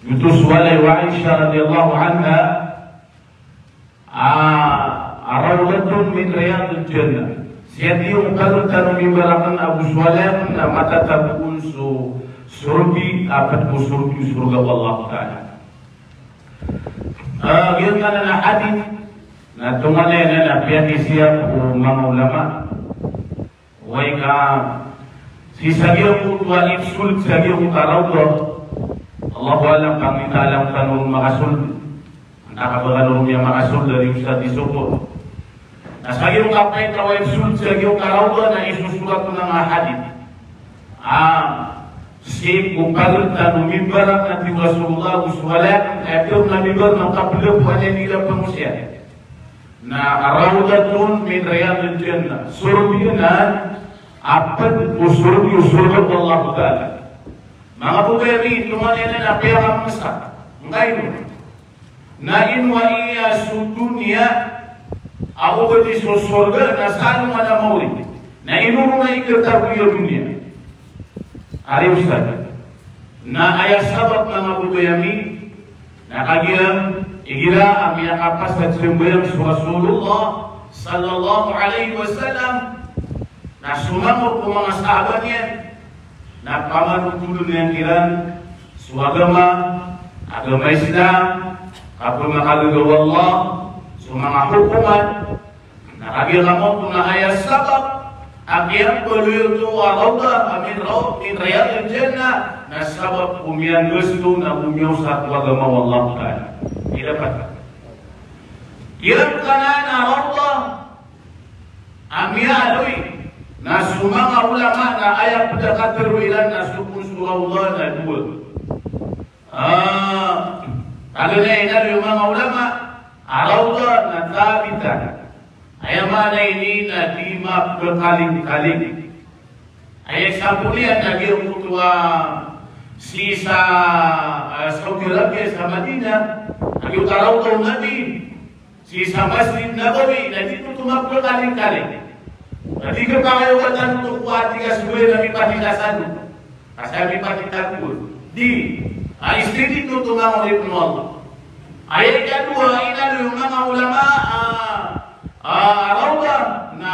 Yutus walai wa Aisyah radhiyallahu anha rawdatun min riyadil jannah. Siati ukalun tanu mimbarakan Abu Suwalam na matatabun surgi apat ku surgi surga Allah Ta'ala. Yun ka na hadith na tungalay na piyati siya po mga ulama. Way ka si sagiyo po tuwa ipsul sagiyo po karawdo. Allah alam kang italang tanong makasul. Nakabagalong niya makasul dari Ustaz Isoko. Nasagi yung kapay tawai sul sagi yung karawda na isusulat ko ng hadith. Si kumpal tanong mimbarak natin Rasulullah Uswalat ayapir na mimbar ng kapilip wanya nila pangusya. Na rawdatun min riyadil jannah. Surbinan apat usurga Allah Ta'ala. Mga bugayari, lumayan na piyakang masak. Ngayon, na inwa iya su dunia, ako ba di so surga na saan mo na mawin? Na inuro na ikirtar ko yung dunia. Ari Ustaz, na ayah sabat mga bugayami, na kagiyang igira ang miyakapas at simbayang sa Rasulullah sallallahu alaihi wasallam, na sumamot ko mga sahabat niya, na pamanutulun yang kiran suagama agama Islam kapag makagagawa Allah sa mga hukuman nakagilamot na ayat sabab agyang paluyo to arawda min riyadil jannah na sabab umiyan gusto na umiyaw sa agama Allah Ta'ala. Ilapat ilang kanan arawda amiyaloy na sumanga ulama na ayat pedakatir ilan na sukun surah Allah na dua. Kalau na ina yung mga ulama arawda na tabitan. Ayat mana ini na lima berkali-kali. Ayat sabulian lagi untuk tua sisa Saudi Arabia sa Madinah. Lagi utarawda Nabi sisa Masjid Nabawi na dito berkali-kali. Jadi kalau kata untuk kuat tiga sebuah kami patikasan, saya kami patitakul. Di istri itu tuh nggak oleh Allah. Ayat kedua ini ada mga ulama rawda na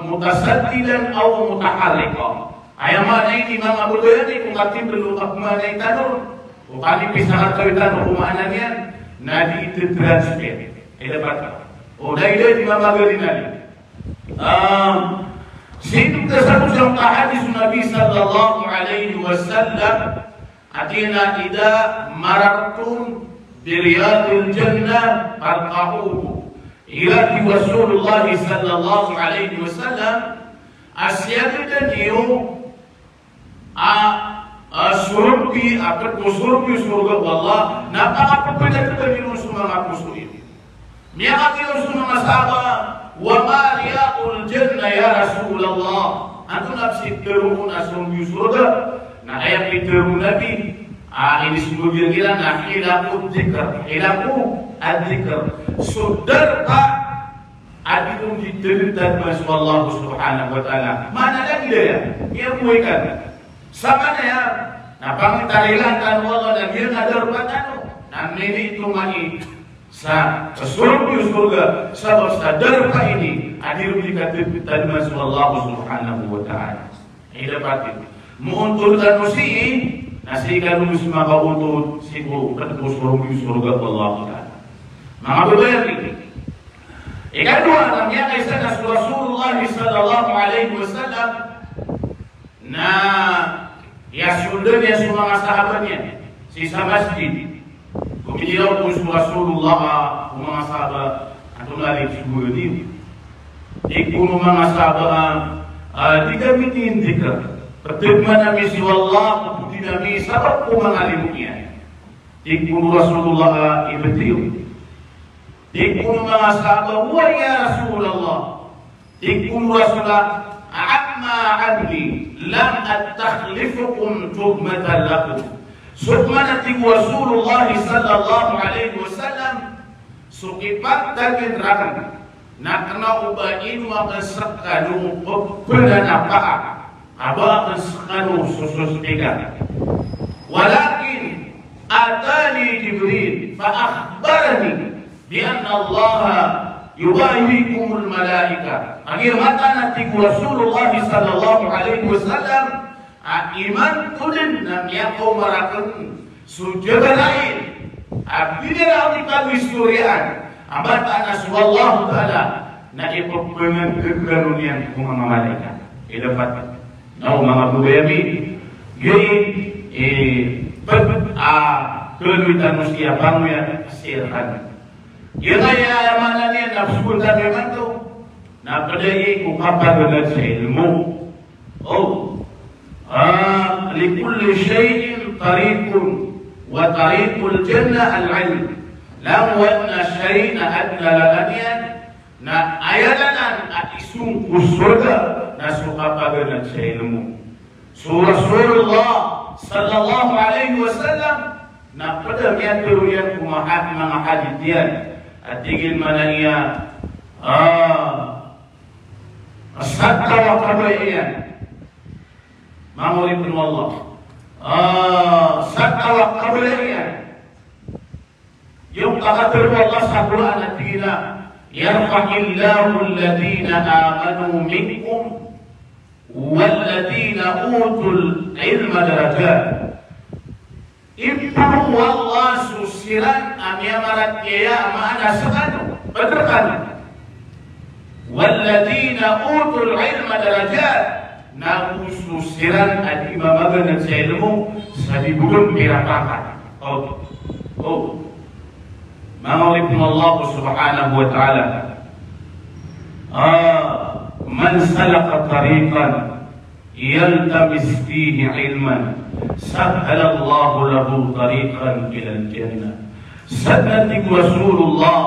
mutasaddidan atau mutahalliqah. Ayat mana ini mga budaya ini kung katim perlu mana itanur, kung kami pisah kawitan hukumanannya, nadi itu transfer. Ada apa? Oh, dah itu di mana gerinali. Sehingga tersebut dalam hadis Nabi sallallahu alaihi wasallam atina idza marartum bi riyadil jannah farqahu ila Rasulullah sallallahu alaihi wasallam asyadatan yu surbi apat surbi surga Allah napakapagpila kita minun sumanga puso ini miya katiyo sumanga sahabat wa ma riyadul jannah ya Rasulullah antum nafsi terun asum surga na ayat itu Nabi ini sebagian kita na ilaku dzikr ilaku adzikr sudarka adilum diterita oleh Allah Subhanahu wa taala mana lagi dia yang buikan sama ya na pangitarilan kan Allah dan dia ngadar patano nan ini itu mani sa surga sabab sadar pa ini adir dikatakan oleh Allah Subhanahu wa taala. Ila pati muuntul dan musiin nasikan musma kauntut siku ketemu surga Allah taala. Mga babae ikadua namanya kisah Rasulullah sallallahu alaihi wasallam na yasudnya semua sahabatnya sisa masjid Kumijiraw po sa Rasulullah mga sahabat atong lalik siguro din. Ikun mga sahabat di kami tindikar. Pertemuan namin si Allah puputi namin sahabat po mga limunya. Ikun Rasulullah ibetiyo. Ikun mga sahabat wa ya Rasulullah. Ikun Rasulullah amma adli lam attakhlifukum tuhmatan lakum. Subhanati Rasulullah sallallahu alaihi wasallam sukipat dan rakan na kena ubain wa kasakanu pedan apa aba kasakanu susus tiga walakin atani Jibril fa akhbarani bi anna Allah yubahikumul malaika. Agir mata nanti Rasulullah sallallahu alaihi wasallam iman tudin nam yaqo marakan sujud lain abidira kita historian abata nasallahu taala na ipagpangan kekarunian kung mga malaikat ilapat na mga bubayami gay keluitan manusia banguyan sirhan yan ay ayamanan niya nafsultan naman to na padai kung kapagalan sa ilmu likulli shayin tariqun wa tariqul jannah al-ilm lam wana shayin na adna lalanian na ayalanan at isung kusurga na sukapagalan sa ilmu. So Rasulullah sallallahu alaihi wasallam na padamyan turuyan kumahat mga hadith yan at tigil man niya asakta wa kabayan mamuri bin Allah asakta wa kabayan yung kakatul Allah sa Quran at tigila yarfa'illahu alladhina amanu minkum walladhina utul ilma darajat. Ibnu Allah susiran amyamarat kaya maana sakano beterkan walladhina utul ilma darajat na susiran at imamagan sa ilmu sa dibugon kirapakan. Mga ibn Allah subhanahu wa ta'ala man salaka tariqan yaltamis fihi ilman sahhala Allah lahu tariqan ila al-jannah. Sannatik Rasulullah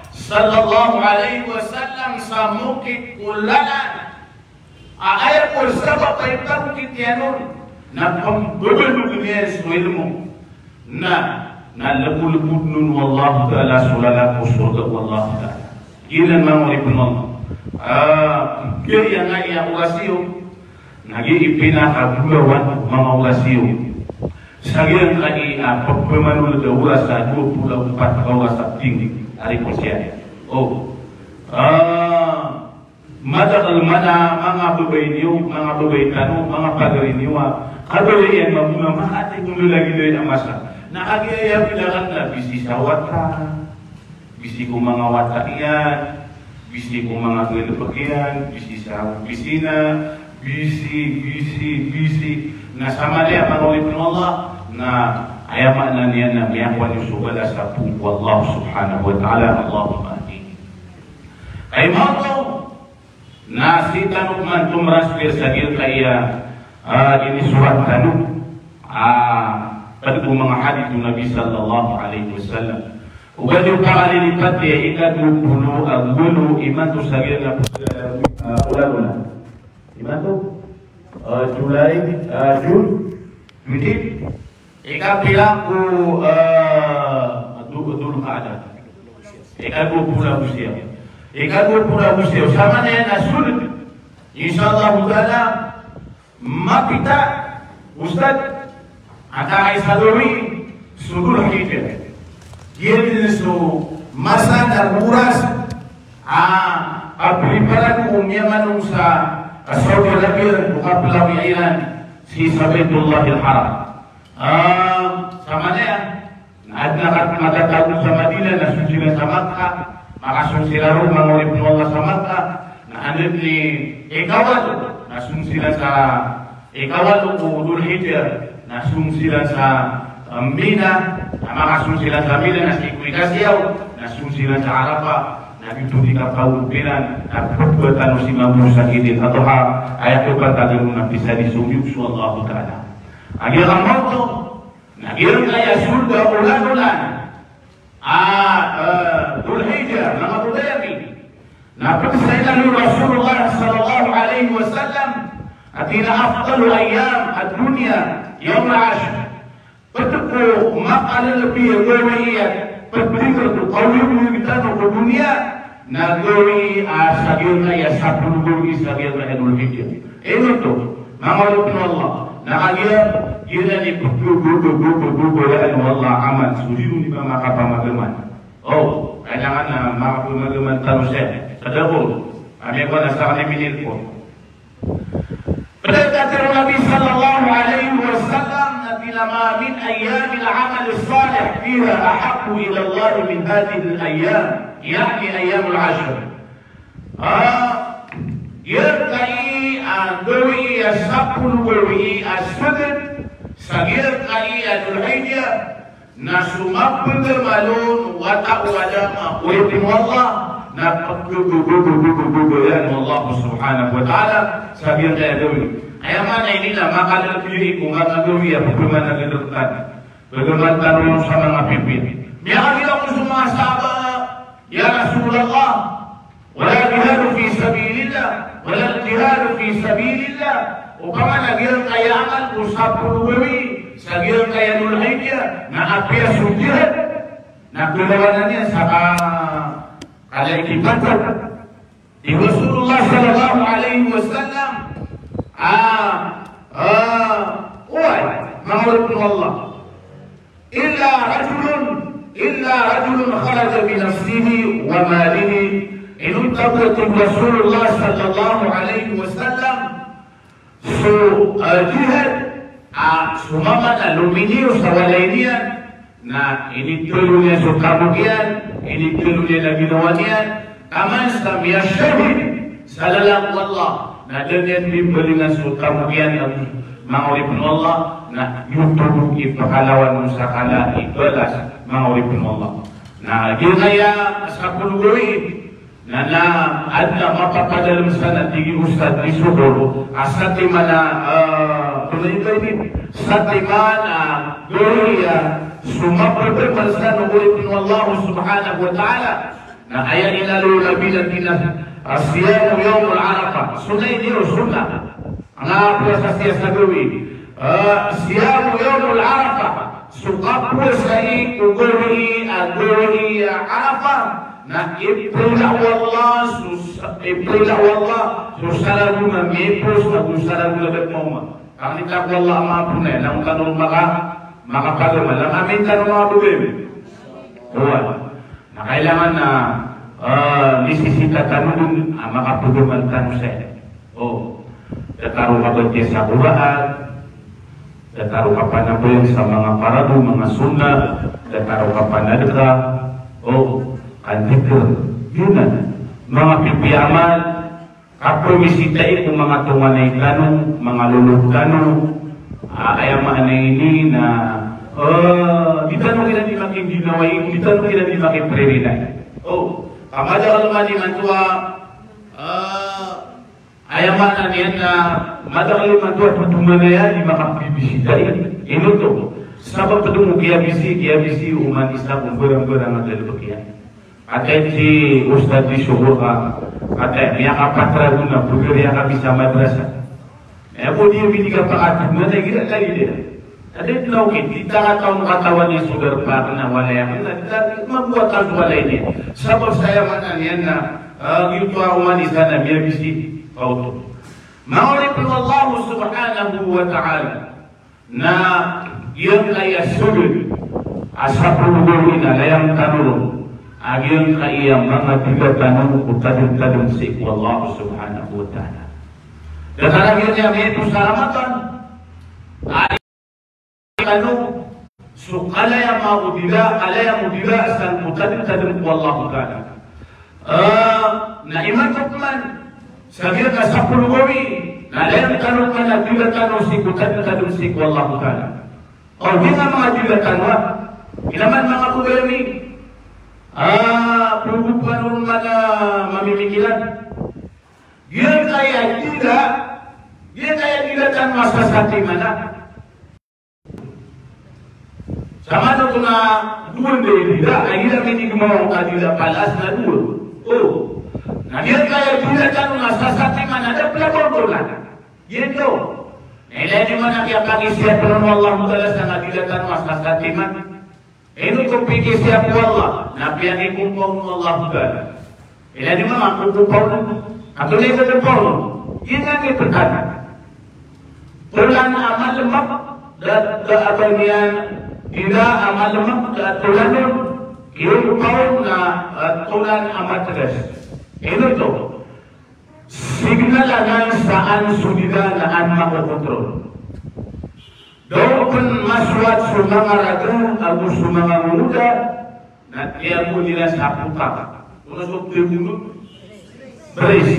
sallallahu alaihi wasallam sa mukit kulalan ayat ko sabab ay tamkit yanun na pambabalo niya sa ilmu na nalabulubud nun wallahu ta'ala sulala ko surga wallahu ta'ala ilan mga ibn Allah kaya nga iya orasyo nag-iipinakabulawan mga orasyo sagyan ka pagpamanulad na oras sa 24 ka oras sa tingin ari po siya madakal mana mga babay niyo mga babay tanong mga pagari niyo kabalayan mamamahatay kung lulagi na ang masa nakagaya bilangan na bisi sa wata, bisi ko mga wata iyan, bisi ko mga tulipagyan, bisi sa opisina, bisi nasama niya mga ulit ng Allah na ayaman na niya na miyakwan yung subala sa pupo Allah subhanahu wa ta'ala. Allahumma amin. Kay mga na si tanong man tumras pirsagil kaya ini surat tanong pada mga hadith ng Nabi sallallahu alaihi wasallam. Ugad yung kakalilipat niya, ikadupuno ang gulo, iman to sa gila ulan. Iman to? June 20? Ikabilang ko dulu kaada. Ikadupuno siya. Ikadupuno siya. Sama na yan na sulit. Insyaallah ta'ala, mapita, Ustad, Aka isadori sudul hijab. Dia so masa dan uras preparakan umumnya manusia Saudi Arabia bukan pelawian si Sabidullahil Haram. Sama dia ada mata tahu sama dia na sucilan sa Makkah maka suncilan mga ibn Allah sa Makkah na andit ni ikawal na suncilan sa ikawal udul hijab nasung sila sa Mina, makasung sila sa Mina, nasikuikas yaw, nasung sila sa Arafah, nabituti ka paupilan, napagpatan si Mamu sa Idil Adha, ayat ko patagal mo na pisa ni Sumyuk su Allah Ta'ala. Agilang mauto, nagilang kaya surga ulan-ulan, Dhul-Hijjah, mga budayami, napagsa'ilan ni Rasulullah sallallahu alaihi wasallam, at ina-afdalu ayyam at dunya, يوم العاشر فتقوا مقال في الغوية فتبريد القوي بمكتان الدنيا نغوي سبيلنا يسابون غوي سبيلنا يدول الهجة إيه تو ما قالوا الله نغير Ila ni buku-buku-buku-buku wallah aman sujiru ni makapamagaman. Oh, kailangan na makapamagaman tanong siya. Sa dabo, kami ko nasa kaniminil po. Pagkakatiro Nabi sallallahu alayhi wa sallam na tilama min ayyam al-amal as-salih fiha ahabbu ila Allah min hadhihi al-ayyam, yani ayyam al-ashr. Yerkai gawi as-sabul gawi as-sadr Sagir kali adul hijjah nasumab malun wata wadama waitim Allah na pagguguguguguguguguguguyan Allah subhanahu wa ta'ala sagir kaya gawi kaya mana inilah makalang pili kung ang gawi at pagkuman na giluktan pagkuman tanong sa mga pipin miyakagila ko sumasaba ya Rasulullah wala jihadu fi sabilillah wala jihadu fi sabilillah upama nagirang kayaman usap puluwi sagirang kayanul hijjah na apya sujud nagdulawanan niya sa kalaikipan di Rasulullah sallallahu alaihi wasallam ma'urutun Allah illa rajulun kharaja bi nafsihi wa malihi inuntabutin Rasulullah sallallahu alaihi wasallam jihad sumama na luminyo sa walayniyan na initulo niya sa kabugian, initulo niya na ginawa niyan, kaman sa miyashahid sa lalang Allah na ganyan bimbalingan sa kabugian ang mga ulipin Allah na YouTube ipakalawan mo sa kala ibalas mga ulipin Allah na ginaya sa pulugoy na adna mapapadalam sa natigi ustad ni Sugoro sa timana sa timana gloria sumapapal sa nugulitin Allah subhanahu wa ta'ala na kaya inalo nabi na siyamu yawm al-Arafah sunay niyo sunna ang ako sa siya sa gawi siyamu yawm al-Arafah sukapo sa ikuguri aguri Arafah na ipulah wallah susaragu na mipos na susaragu na betmoma kang nitak wallah maapun na lang tanong makapagama lang amin tanong mga bubim na kailangan na nisisita tanong makapagaman tanong siya tataro ka ba sa kuraan tataro ka pa na ba sa mga parado mga sunna tataro ka pa na daga Al-Dhikr, yun na. Mga pipiyaman, kapromisita kung mga tunganay tanong, mga lulog tanong, ayamaan na ini na, di tanong kina di makin ginaway, di tanong kina di makin prerinay. Kamadakal man ni Mantua, ayamaan na niyan na, madakal Mantua, tutungan na yan, di makapibisita yan. Ino to, sabab pa doon mo kiyabisi, uman isa kung berang-berang ang lalabagyan. Atay si Ustad di Syukur ka, atay niya kapatra na pagkariya kami sa madrasa. Po dia binigyan pa atong na nagila kali dia. Atay tinawkin, di takataw ng katawan niya sugar pa na wala yan. Magbuhat ang walay niya. Sabab saya manan yan na gito ang umanisa na miya bisi pauto. Maulid po Allah subhanahu wa ta'ala na yan kaya sugod asa pulugoy na layang tanulong. Agian kaya mga tiga-tanong utadong-tadong sa Allah subhanahu wa ta'ala. Kataragyan niya may ito sa Ramadan. Ay tanong, so kalaya mudila sa utadong-tadong sa Allah ta'ala. Na iman man, sabihan ka sa pulugoy, na layang tanong ka na tiga-tanong sa utadong-tadong sa Allah ta'ala. Di nga mga tiga-tanong, inaman mga pugami, perempuan rumah memimikiran dia kaya tidak kan masa sakti mana sama tu na dua dia akhirnya ini mau kadila palas na dua nah dia kaya tidak kan masa sakti mana ada pelakon tulan gitu nilai di mana dia pagi siap penolong Allah Taala sangat tidak kan masa sakti mana. Ini kupikir siapa Allah, nabi yang ikumpul Allah Taala. Ini di mana kumpul atau ni kumpul? Ini yang berkata. Tulan amal lemak, abanian ila amal mak tulanun yung kaum na tulan amat tegas. Ino to signalanan saan sudida na an makokontrol. Daw pun maswat sumangaraga agus sumangamuda na tiyan po nila sa puka. Kung nasok tiyo beres.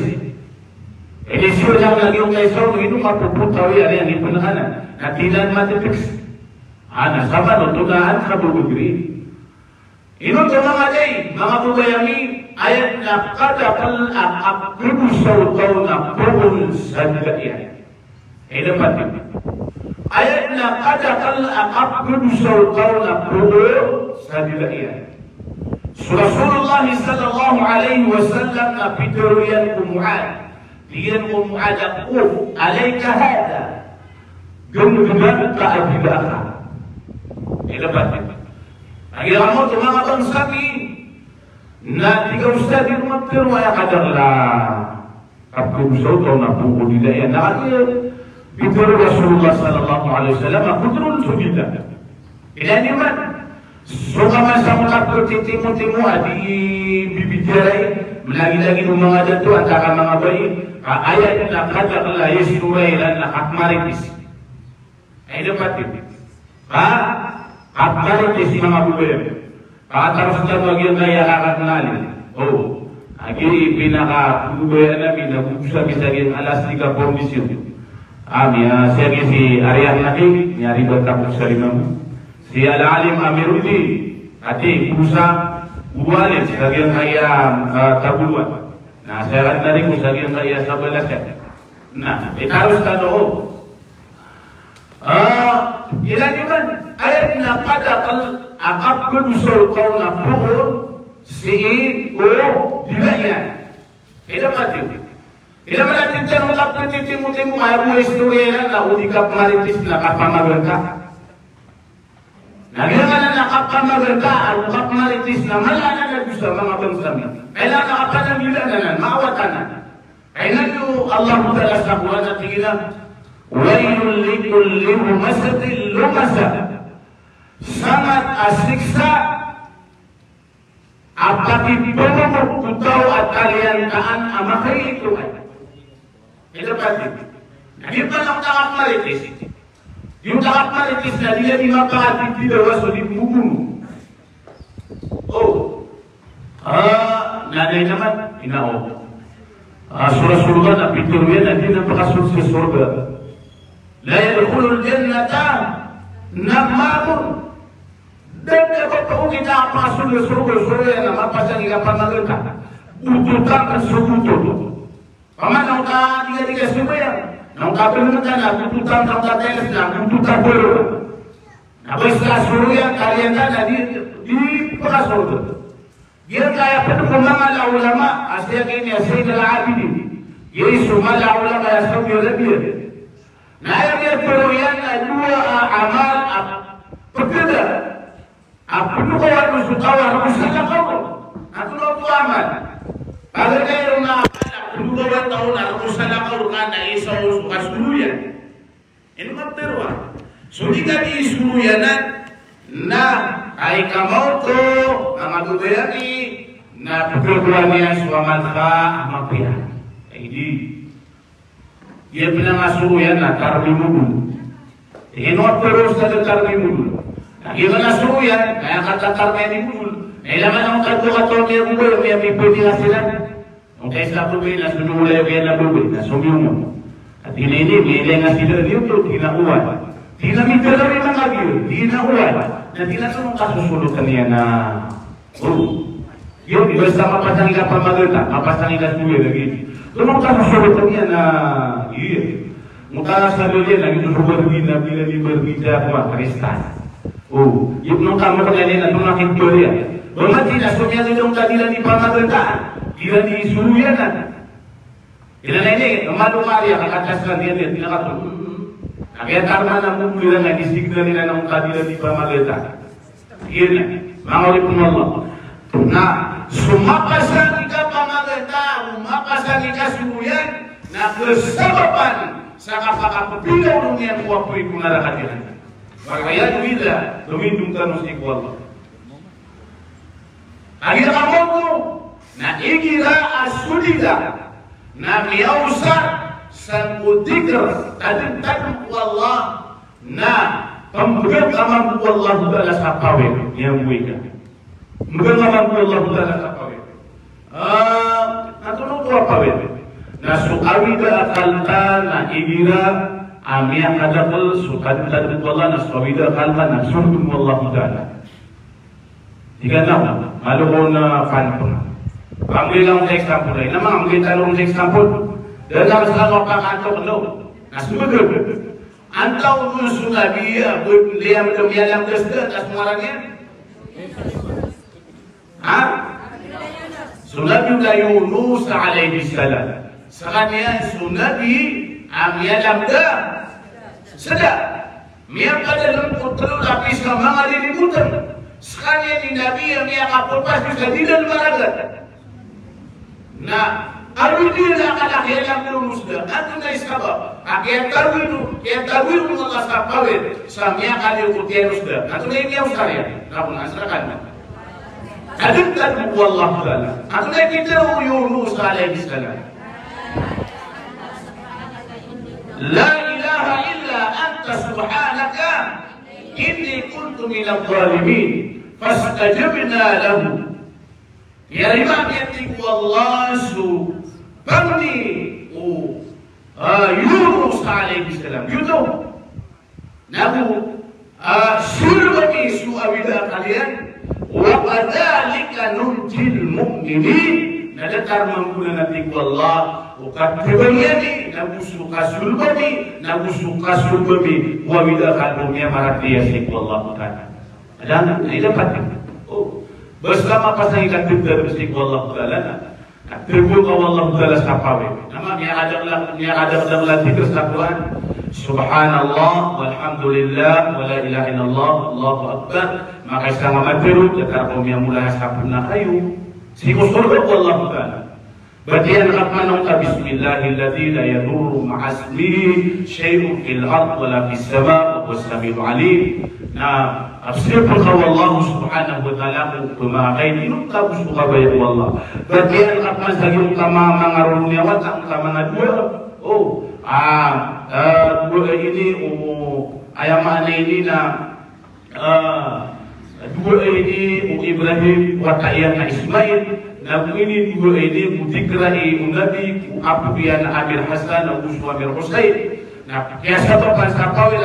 Edisyo lang lagi yung kaisaw ino mapuputaw yan yang ipunakanan. Natilan matipix. Sabar tunaan kabubugri. Ino to mga day, mga bubayami, ayat na kadakal akakudu sautaw na pukul sa dagaian. Dapat ayat na kadakal akakudu sautaw na pukul sa dagaian. Rasulullah sallallahu alaihi wasallam na piturian kumuad. Diyan kumuad ako, alayka hada. Gumudugan ka abidaka. Dapat akhirnya kamu cuma ngomong sapi, na tiga ustad di rumah terwaya kadarlah. Aku usau tahu nak pukul tidak ya. Nak bicara Rasulullah Sallallahu Alaihi Wasallam aku terus sudah. Ini ni man. Soka masa mengapur timu adi bibicarai lagi rumah ada tu antara mga bayi. Ayat nak kadarlah Yesurai dan nak akmaritis. Ini dapat. Akbar itu mga bubayam. Katapos na maging nayahakat nalin. Agi pinaka bubayam namin nagugusa kisagin alas 3 komisyon. Siya si Arian Naki, nyari bertapos sa limang. Si Al-Alim Amirudi, ati kusa uwalit kisagin kaya tabuluan. Serat na rin kisagin kaya sabalasyan. Itaros ka noon. Ilan naman, ayat na kadakal akapun sultaw na pukul siin o dilayan. Ilan natin? Ilan natin dyan ulap na titimu-timu ayaw mo istorya na udikap maritis na kapamagal ka. Nagyaman na nakapamagal ka, alukap maritis na malala na gusto mga bansami. Kailan nakapanagila na nan, maawatan na. Kailan yung Allah Ta'ala sa Quran at tingin Wailul likulli humazatil lumazah. Sangat asiksa apabila pemukul tahu kalian taan amakai itu. Itu pasti. Jadi kalau tak maritis, yung tak maritis na dia di mapati tidak waso di bubumu. Nanay naman inao. Surah-surah na pituryan na di napakasun sa surga. La yadkhulul jannata nammamun. Dan kalau kita masuk ke surga na mapasang ikapanagal ka, ututan ka sumutod. Paman ka tiga-tiga sumaya, nang kapilun ka na ututan ka teles na ututan bolo. Napos ka surga kalian na di pakasurga. Dia kaya penuh mga ulama, asya kini asya al-abidin. Yesu mala ulama ya sabi lebih. Nah, dia peruyan dua amal berbeda. Apa nu kawan musukawan musala kau? Aku lu amal. Kalau dia rumah lu kawan tahu na musala kau na isa usukas duluyan. Ini materwa. Sudah di suluyanan na ay kamau to amadudayani na pagkukulannya suamat ka amapia. Ini dia bilang asuruyan na karmimudul. Inuat terus sa karmimudul. Iban asuruyan, kaya kata karmimudul. Laman ang kato-kato niya buhay, may pwede na sila. Kung kaya sa buhay na sunulay kaya na buhay, na sumiyong. At hindi, may nga sila dito, tinauwan. Tinamita na rin mga biyo, tinauwan. Na tinasunong kasusulutan niya na, yun, basta mapasang ika pamagalta, mapasang ika suwi lagi. Tumang kasusulutan niya na, mukha sa lulyan, naging berbina, bila di berbida, kuma, kristal. Yung nung kamu kanilin na tumaking teorya. Bagamat tinasumya nilong kadilan di pamagaltaan, tila di suluyanan. Ilan na ini, umadumari, kakatas lang niya, tinakatulog. Kaya karma na mumulira nga, isignal nila ng kadilan di pamagaltaan. Iyan na, mga ulipong Allah. Na sumapasan ika pamagaltaan, umapasan ika suluyan, na kesababan sa kapakapabilaw nung yan kuwapoy kung narakatilan. Bagayad bila tumindung tanong si Allah. Akhirnya kamu tu na igira asudida na miyausar san udikr tadin Allah na pembegal aman Allah Taala sapawe yang buika. Mbegal aman Allah Taala sapawe. Natulog ko pawe. Na sukawi da akalta na igira amia kadakal sukad tadin Allah na sawida akalta na sundum Allah Taala. Tiga nama, malu na fan pun. Ambil lang sa example ay namang ambil talong sa example. Dalam sa kanto no. Nasubag. Antaw mo sunabi abot liyam lumyalam dasda tas marangnya. Ha? Sunabi la Yunus alaihi salam. Sakanya sunabi am yalam da. Sada. Miya kada lutulul lapis ka mga lilibutan. Sekali ni Nabi yang ia kapulpas juga tidak beragat. Nah, arwidi nak ada yang lulus dah. Antu nai sabab. Akhir tarwinu Allah sapawet. Samia kali ukutian usda. Antu nai dia usari. Namun asrakan. Adun tarbu Allah Taala. Antu nai kita Yunus alaihi salam. La ilaha illa anta subhanaka inni kuntu minadh dhalimin fastajabna lahu ya imam yatiku Allah su bani Yunus alaihi salam yudo nabu surbani su awida kalian wa kadzalika nunjil mu'minin nadatar mampunan natiku Allah ukat tebani nabu suka surbani wa wida kalbumnya maratiya siku Allah Ta'ala. Dan ini dapat. Oh, bersama pasang ikan tibda bersiku Allah Ta'ala. Terbuka Allah Ta'ala sapawe. Nama yang ada dalam latih kesakuan. Subhanallah, walhamdulillah, wa la ilaha illallah, Allahu Akbar. Maka sama materu, dekar kaum yang mulai sapuna kayu. Siku surga Allah Ta'ala. Badian rahman wa bismillahilladzi la yadurru ma'asmihi syai'un fil ard wa la fis sama' wa huwas samiul alim. Nah, afsirkan Allah subhanahu wa ta'ala pemakain ini tak suka bayar Allah. Badian rahman sagi utama mengarunia watak utama dua. Oh, dua ini ayam mana ini dua ini Ibrahim watak Ismail. Nabi ini dua ini mudikrai Nabi Abu Bian Amir Hasan Abu Suamir Husain. Nah, biasa bapak sapawi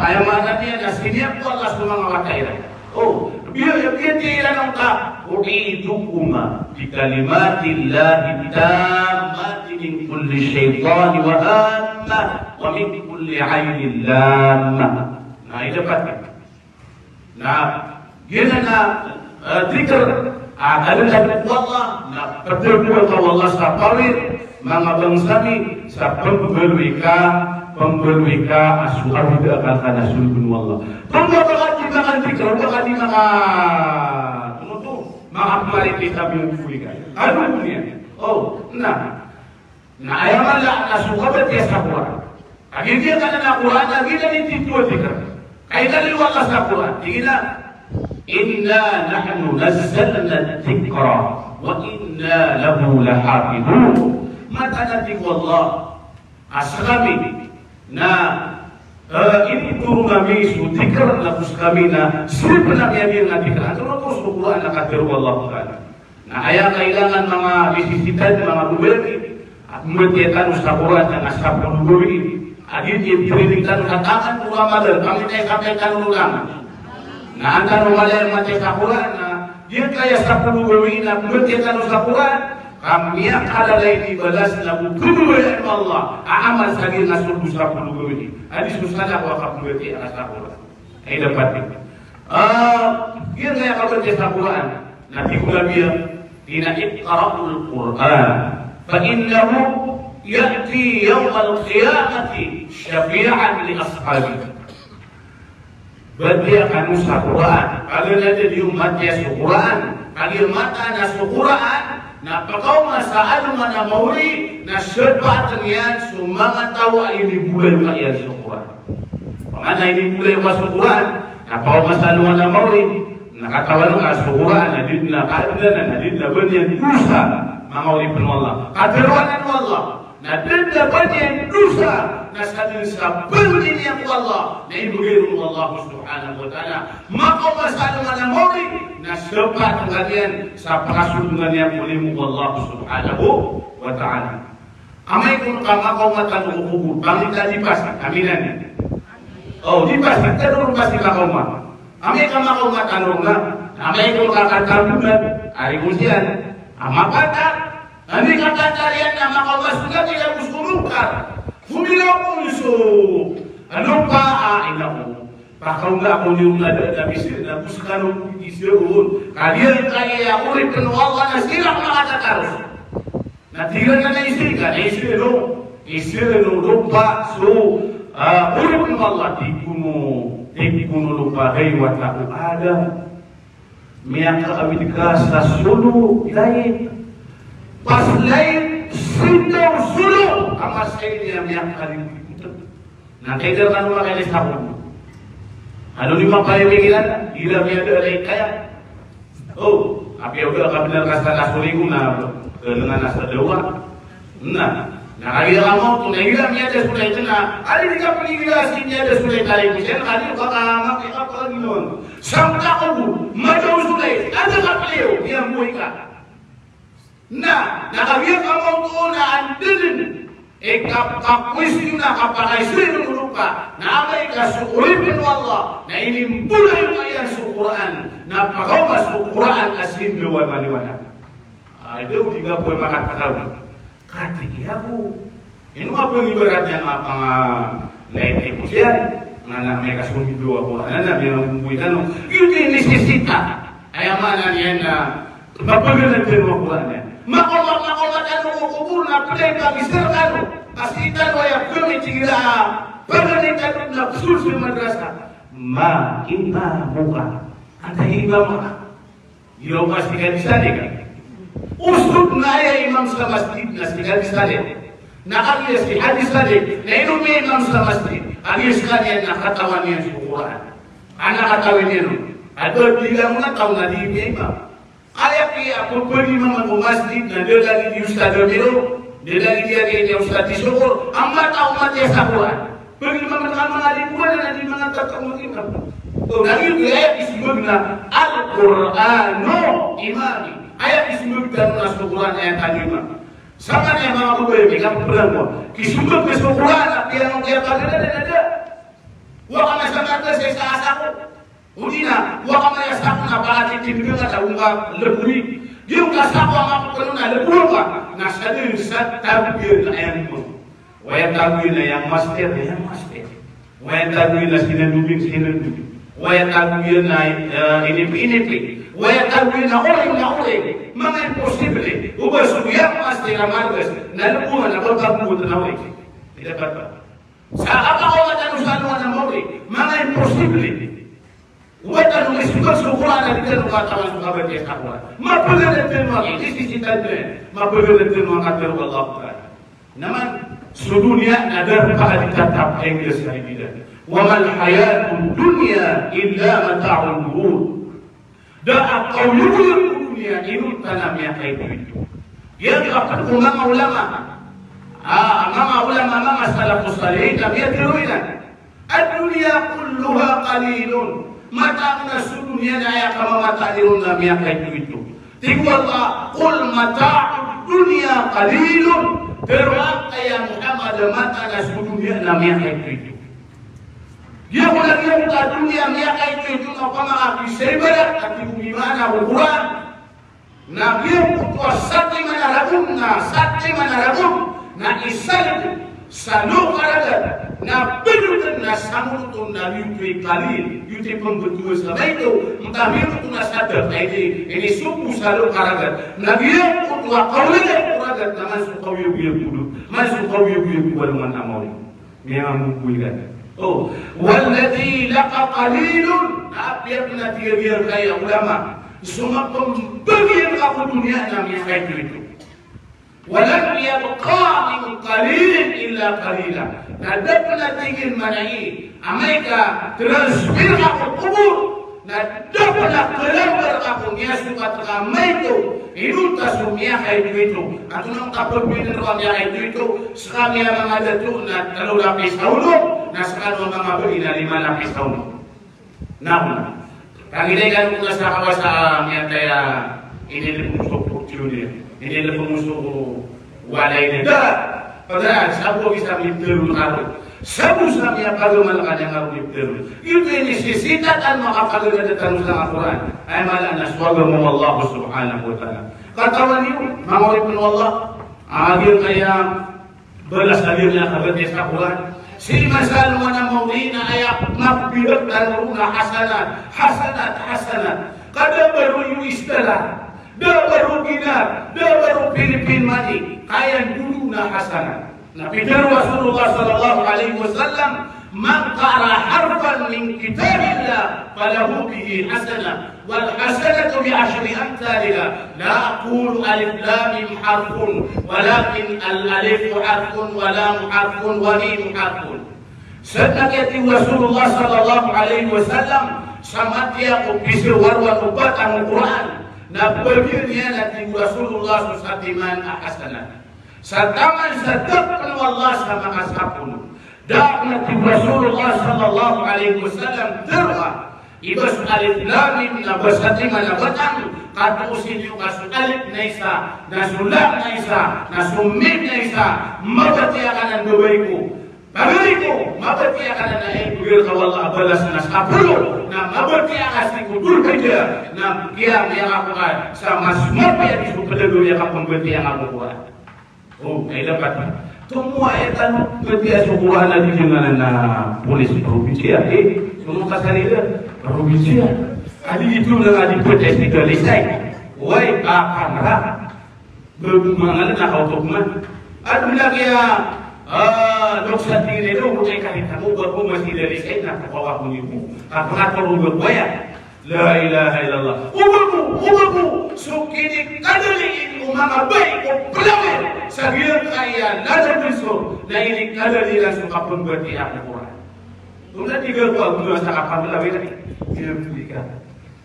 ayam anaknya nasinya Allah semua ngawakaira. Oh, biar dia nang tak uidukuma bi kalimatillahi tammati min kulli syaitan wa hamma wa min kulli ainin lamma. Nah, ini dapat. Nah, dia nak zikr ada dapat Allah, nak berdoa kepada Allah sapawir, mga bangsami sa pembelwika asuhan tidak akan kana sulbun Allah. Pembelwika makan dikir, bakal mga mari kita bimbulika. Ano niya? Oh, nah ayam Allah nasuka berarti sapura. Lagi dia kana na Quran lagi dan itu dikir. Kailan Allah sapura, tinggal. Inna nahnu nazzalna dzikra wa inna lahu lahafidun. Mata nanti Allah aslami. Nah, ini turun kami dzikr lapus kami na sirip na yang nanti kan terus Quran nakatir Allah Taala. Nah, ayat kailangan mga bisisitan mga bubeli metiakan ustaz Quran dan asap bubeli. Adit diberikan katakan ulama dan kami sampaikan ulama. Nah, antara umayan macam Quran, dia kaya 10 bawin na bertiakan sa Quran, kami akala lain ibalas na butuh ya Allah. Amal sagir nasul 10 bawin. Hadis musnad wa qabul ti sa Quran. Ay dapat. Dia kaya kabar sa Quran. Nanti kula biya ina iqra'ul Quran fa innahu ya'ti yawm al-qiyamati syafi'an li ashabihi. Berarti akan usah Quran. Kalau nanti di umatnya Quran, kalau mata nas Quran, na pakaw masaan mana mauri na syadbatan yan sumangat tawa ini bulan kaya sa Quran. Mana ini mulai masuk Quran. Apa masalah na maulid? Nakatawa ng asuhuran, nadid na kaadlan, nadid na banyan dusa, mga ulipin mo Allah. Katiruanan mo Allah, nadid na banyan dusa, nasa din sa banyan niya mo Allah, na ibigay mo Allah subhanahu wa ta'ala. Makumasalo nga ng maulid, nasapat ang ganyan sa pakasulungan niya muli mo Allah subhanahu wa ta'ala. Amay kung kamakaw matanong ukubur, bangin ka lipasan, kaminan. Oh, lipasan, tanong ba si makaw ma? Amay kamakaw matanong na, amay kung kakatalunan, ay kusiyan, amapata, hindi kakatarian na makawasugat nila gusto-mukar. Humilaw ko iso, ano pa, ina ko, pakaw nga ako niyong nadamisir, na buskan o isirun, kaliyan kaya ulit kanuwawa na silang makatataros. Natigan na isirika, isirino, lupa, so, ulit mo Allah, di kuno lupa hay wata ada miaka abidika sa sulu lain pas lain sindaw sulu amas niya miaka liputan na kaider kan makailis hapon ano ni mapayawigilan ila miada alay kaya oh api udah kabilar kasta nasulikum na dengan nasa dawa na nakagila ka mo, tunay niya ada sulay ito na, alin ka panigilasin niya ada sulay tayo ko siya, alin ka makikap ka ginoon. Samta ko mo, madaw sulay, ada ka paliw, niya buhay ka. Na, nakagila ka mo ito na andinin, kapakwisyo na kapakaisyo ng lupa, na abay ka sukulipin mo Allah, na inimbulay mo yan sa Quran, na pagkawas sa Quran asin luwan maniwana. Ay, daw, di ka po makakatawa. Kati ako. Ino nga po yung ibarat niya nga pang lahat po siya. Nga may kasumido ako. Ano na, may mga tanong. Yun yung nesesita. Ay amana niya na mapagalan din mo po niya. Makumat ano ko kubur na play ka mister ano. Asitan mo yung kumitigila. Pagalitan na susul madrasa. Ma, ima muka. Antahiba mo ka. Ilaw pasti ka di sana ka. Ustud na ya imam sa masjid na si hadis tadi. Nakalias si hadis tadi. Na inumi imam sa masjid. Alias kalian na katawan niya sa Quran. Anak katawin niya no. Ato bilang na taon na di imam. Kaya kaya ako pergi imam sa masjid na dia lagi di Ustaz Domiro. Dia lagi dia kaya Ustaz di Syukur. Amma tahu mati sa Quran. Pergi imam dengan mengalir bukan na di mga tatang imam. So lagi dia disebut na Al-Qur'anu imami. Ayat disebut dalam naskah Quran ayat kelima. Sama yang mga kubayo, kamu pernah mo. Kisubot ke Quran, tapi yang dia kagak ada. Wa kama sakata sa asa ko. Udina, wa kama ya sakuna na pala titindigan sa unga leburi. Yung kasako ang ako na leburi ba? Nasadin sa tabir na ayan mo. Wa ya tabir na yang master, Wa ya tabir na sinadubing. Wa ya tabir na inipi. Waya tawin na uli, mga imposible. Ubas uyak pasti ramargas, nalabuhan na pagkabutan na uli. Tidak ba? Sa ako matanusanuan na uli, mga imposible. Ubas na nung isipag sukuran na dito nung katawan sa kabat niya kakuan. Mapagalitin mo, isisitan din. Mapagalitin mo ang katiru Allah Ta'ala. Naman, sa dunia, nadar pa ditatap English na ibidan. Wa mal hayatul dunya illa mata'ul ghurur. Dan kau lupa dunia ini tanam yang kayak itu. Yang akan ulama, mama salafus salih kami teruskan. Dunia kulluha qalilun. Mata nasu dunia ayat kama mata dirun kami yang kayak itu. Tiga Allah, kul mata dunia qalilun. Terwak ayat Muhammad mata nasu dunia kami yang kayak itu. Dia mula dia buka dunia miaka itu apa mengaku seberat tapi bagaimana Al-Quran. Nah dia buka sati mana ragu, na isal sanu karaga, na penuh na samu tu na yuti kalil, yuti pembetul sama itu, entah itu na sadar ini suku sanu karaga. Nah dia buka kaulian karaga, na masuk kau yubi balungan amori, memang mungkin. Oh, walladhi laqa qalilun. Biar dia kaya ulama. Semua pembagian kamu dunia namanya kayak itu. Walam yabqa min qalilin illa qalila. Ada pernah tingin manai. Amerika transfer aku kubur na dapat kelambar aku niya sukat kamay itu inunta sumia kay itu at nung kapagpinin ko niya kay itu sa kanya mga dato na 3 lapis saulo na sa kanong mga bali na 5 lapis saulo na kagilay kan kung sa kawa sa niya kaya inilipusok yun inilipusok walay na da pada sabo isa mitero karo sabo sa niya pagamal kanya nga mitero ito inisisitatan makapagdadatan sa Quran ay mala na swaga mo Allah subhanahu wa ta'ala katawan niyo mga ibn Allah agil kaya balas alir niya kabati sa Quran si masal mo na maulina ay mabigat na hasanat kada baru yung istala da baru ginar da baru Pilipin mani kaya dulu na hasanat Nabidan Rasulullah sallallahu alaihi wasallam man qara harfan min kitabillah falahu bihi hasanah wal hasanatu bi 10 amsalha la aqulu alif lam mim harfun walakin al alif harfun wa lam harfun wa mim harfun sadaqati Rasulullah sallallahu alaihi wasallam samatia ko bisir warwa ubat ang Quran na bagirnya nati Rasulullah sallallahu alaihi wasallam hasanah Sataman sadaqan wallah sama ashabun. Da'na Rasulullah sallallahu alaihi wasallam terwa. Ibas alif lam mim na basati manabatan katusin yung kasu alif naisa, nasulam naisa, nasumim naisa, mabati akan ang Pagaliku, mabati akan na ibigir ka wallah balas na sapulo na mabati akan si kudur kaya na kiyam yang ako ka sa mas mabaya di supadago yang kapambati ang ako kuha. Oh, ay dapat. Semua etan ketika sukuhan lagi dengan polis provinsi semua kasarila provinsi. Adi itu dengan diprotes di Galesai. Woi, kamera. Bermangan nak automan. Adu lagi ya. Doksa tinggi itu bukan kahita mu buat masih Galesai nak bawa bunyimu. Apa perlu berbuaya? La ilaha illallah. Ubamu sukini kadali umama baik pelawin sabiar kaya nada besok na ini kadali langsung kapun berarti Al-Quran. Kemudian 3 bulan sa kapun pelawin tadi dia berikan.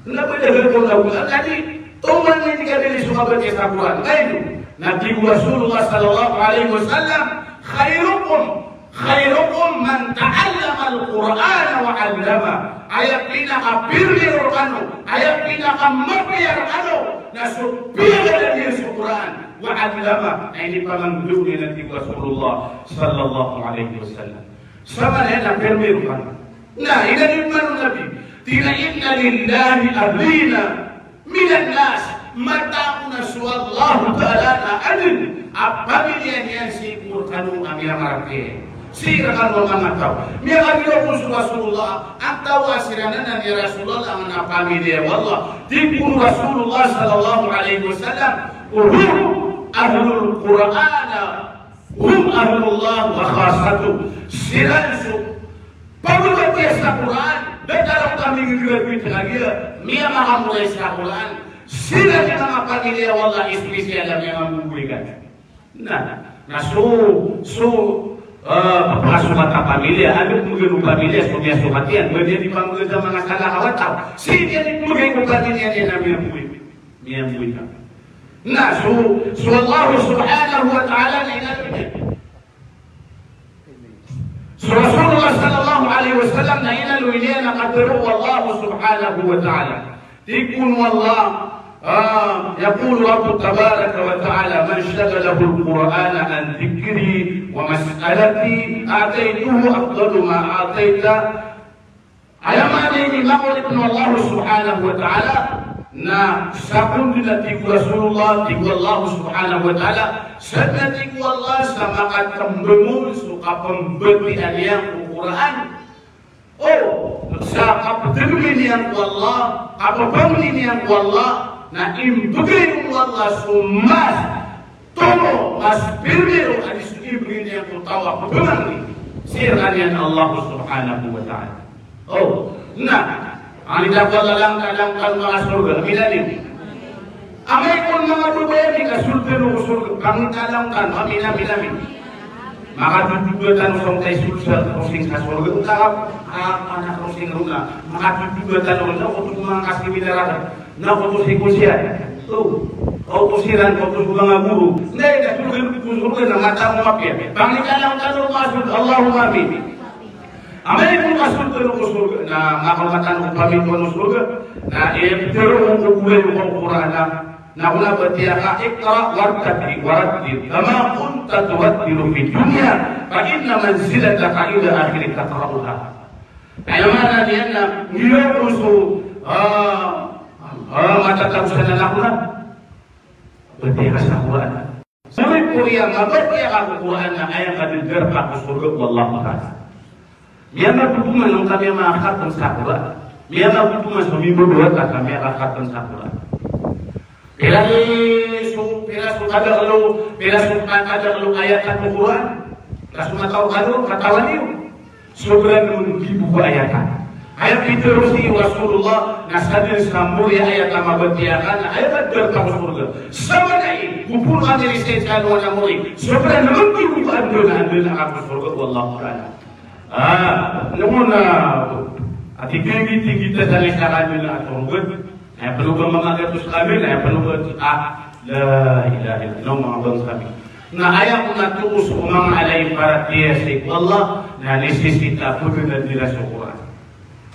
Kenapa dia berbulan tadi? Tuman ini kadali suka berarti Al-Quran. Lain Nabi Rasulullah sallallahu alaihi wasallam khairukum man ta'allama al-Quran wa 'allama. Ayat pinaka-pirmi rukano, ayat pinaka-mapiyar ano, nasupira dari Al-Quran wa 'allama. Ini pamanggulo ni Nabi Rasulullah sallallahu alaihi wasallam. Sama na pirmi rukano. Nah, ini man Nabi. Tina inna lillahi ahlina minan nas mata'una suwallahu ta'ala adil. Apabila yang si murkanu amira marake. Sira kan mga taw. Miya kagiro ko sa Rasulullah. Ang tawa siranan ni Rasulullah ang napamilya. Wallah. Di po Rasulullah sallallahu alaihi wasallam. Ahlul Quran. Ahlullah wa khasatu. Siransu. Pagod niya sa Quran. Dadalaw kami graduate lagi. Miya makamulay sa Quran. Sila ni mga pamilya. Wallah. Espesyal ang mga mambulikan. Pasukan pamilya, ada mungkin pamilya sebagai sumatian, dia dipanggil sama mga kalahawataw. Si dia mungkin pamilya dia namanya buwi. Nah, Allah subhanahu wa ta'ala ingatnya. Rasulullah sallallahu alaihi wasallam na inaluinya na kadiru Allah subhanahu wa ta'ala. Tikun wallah. يقول رب تبارك وتعالى من شغله القرآن عن ذكري ومسألتي أعطيته أفضل ما أعطيت ayamani maqulibun Allah subhanahu wa ta'ala na sabun dinatiku Rasulullah tiku Allah subhanahu wa ta'ala sanatiku Allah sama katambemul suka pembetian yang Quran sa kapatagmin yang Allah kapapamlin yang Allah na imbagay Allah sumas tomo mas pirmero hadis ibrin yang tutawa pabamli siranian Allah subhanahu wa ta'ala. Nah, ani dapat langkah mga surga minalim. Amay kung mga babae ka surga no surga kami talangkan minamin. maka juga tan usong tay sulsel crossing sa surga utang anak crossing runa maka juga tan runa untuk mangkas binaraka na untuk sikusya tuh autusiran autus mga guru nday da surga na mata mo mapya panglikala tan masud Allahumma amin amin pun masud ko surga na makamatan ko pamit ko surga na pero ko kulay ko Quran na una batiaka ikra wartaqi waraddid kama kunta tuwaddiru fi dunya fa inna manzilataka ila akhirika taqra'uha ayamana dianna ngirusu mata tarusan nakuna batiaka sa Quran sampai Korea mabatiaka Quran na ayang kadir pa surga wallahu ta'ala miyama kutuman ng kami makakatan sa Quran miyama kutuman sa mimbuduat at kami makakatan sa Quran Pila su kada lo ayat Al-Quran. Kasu matau kado katawan niyo. Sobrang ribu ayat. Ayat itu si Rasulullah nasadin sambur ya ayat mabatiakan ayat berkah surga. Sama dai kupur kami riset wana muri. Sobrang ribu andona aku surga wallahu taala. Namuna ati tinggi kita dari saran na surga. Ay perlu mamagat kami na perlu la ilaha illallah mga bangsa na ayaw na tuos mga alay para tiyasik Allah na nesesita po na nila sa Quran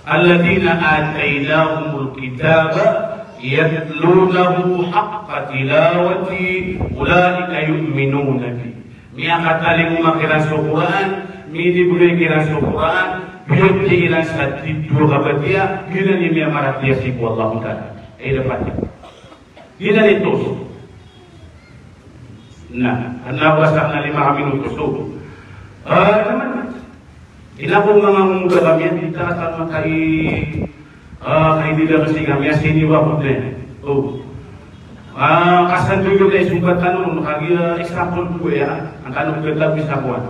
alladina atainahumul kitaba yatlunahu haqqa tilawati ulaika yu'minuna bi miya kataling makiran sa Quran midi bulay kiran sa Quran biyoti ilan sa tidur kabatia gila ni miya maratiyasik wallahu ta'ala dapat gila nito na wasak na 5 minutos naman ina po mga mga kami di takan kay dila kasi kami siniwa po din kasan dugo na sumbat tanong kagi example po ya ang tanong ganda bisa kuat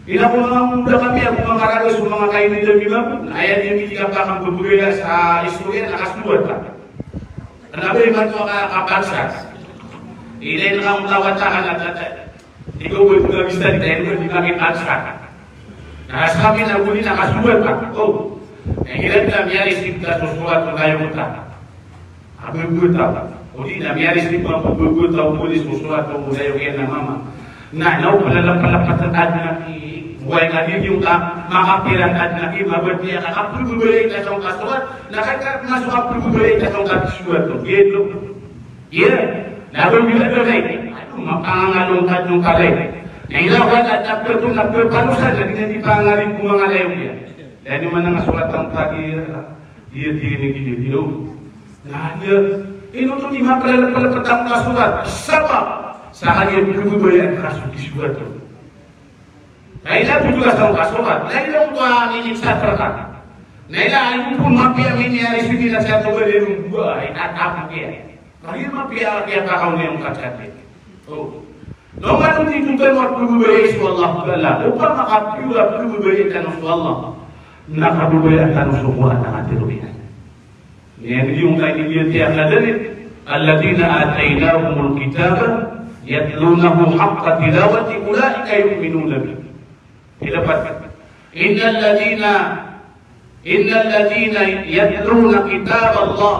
ina po mga kami ako mga karalo sa mga kain nila mila ayan yung hindi ka pa kang bubugaya sa istorya nakasulat ka Nabi man ko kapagsa. Ilay na kang lawatakan at ikaw mo ito gabista di tayo di kami pagsa. Nakasabi na uli nakasulat ka. Ilan na miyari sipta susulat ko tayo mo ta. Abubuta. Uli na miyari sipta abubuta uli susulat ko tayo kaya na mama. Na naw palapatan na buhay nga din yung makapirang at nakimabot niya kakapulbulay na itong kasulat nakakamasok kapulbulay na itong kasulat gitu iya nabulbulay ito na mapangangalungkat ng kalay na ilawan at nagpapanusan na hindi pangaling kumangalayo niya dahil naman ang kasulat ng tagi iya dilo na iya inuto ni mapalapatan ang kasulat sabab sa kanya pulbulay at kasulat ito Naila juga tahu kasulat. Naila udah ini satrakan. Naila itu pun mafia ini hari sini dah satu beri buah. Ina tak mafia. Kali mafia dia kau ni yang kacau. Nomor itu juga mau perlu beri Allah Taala. Upah makapi ulah perlu beri kan Allah. Nak perlu beri kan semua nak terus. Yang dia ungkai dia tiap ladani. Alladzina atainahumul kitaba yatlunahu haqqa tilawati ulaika yu'minuna bihi. إن الذين يتلون كتاب الله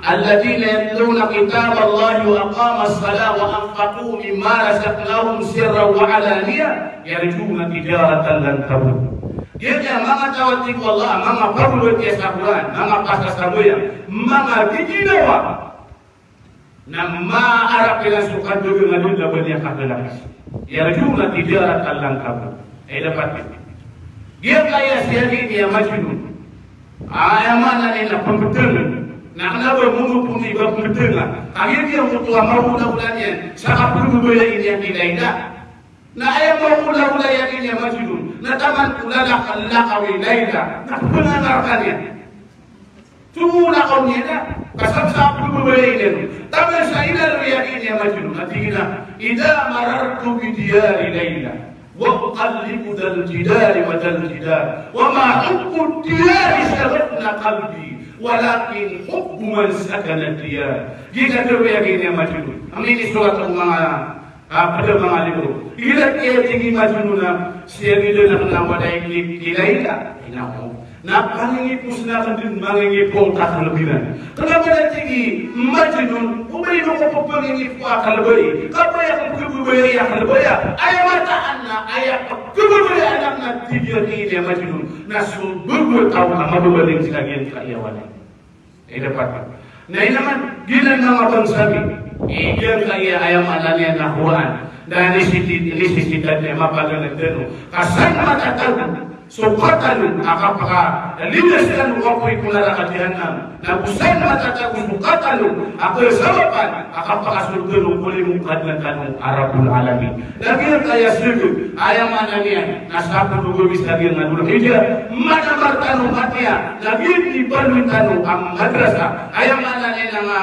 الذين يتلون كتاب الله وأقاموا الصلاة وأنفقوا مما رزقناهم سرا وعلانية يرجون تجارة لن تبور. Dia mama tawatik Allah, mama perlu dia saburan, mama pasal sabuya, mama dijinawa. Nama Arab yang suka juga ngadu dapat dia katakan. Yarjuna tijaratan lan tabur. Dapat itu. Dia kaya siagi dia majnun. Mana ni nak pembetul. Nak kenapa mengupuni pembetul lah. Akhir dia mutua mahu-mahulannya. Sangat perlu boleh ini yang tidak. Nak ayam mahu-mahulan yang ini yang majnun. Nak taman ulala lakawi laila. Nak penangarkannya. Tunggu nak kau ni dah. Kasam sa perlu boleh ini. Tapi saya dah yakin yang majnun. Nantinya. إذا مررت بديار ليلى وأقلب ذا الجدار وذا الجدار وما حب الديار شغفنا قلبي ولكن حب من سكن الديار. Jika terbayang ini majnun. Amini surat pada mengalir. Ila ia tinggi majnuna siang itu nak wadai kilaita inamu. Nak palingi pusna kan mangingi pol tak lebihan. Kenapa dia tinggi majnun? Ubay no ko palingi pa kalbay. Kapaya ko kubay ya kalbaya. Ayah mata anak ayah kubay anak na tiga ini majnun. Nasul bertahu nama berbalik sebagian karyawan. Ini dapat. Nah ini naman gila nama bangsabi. Iyan kaya ayam ananya nahuan. Dan lisisitan yang mapalan itu. Kasan matatalu. Sukatan akapaka. Lineskan waktu ikunara katihanan. Nabusan matatalu sukatalu. Aku sababan akapaka sulgunu kulimu kadlan Arabul Alamin. Lagi kaya sudut ayam ananya nasapu dugo bisa dia ngadul hijrah. Mana martanu matia. Lagi di Bandung am madrasah. Ayam ananya nama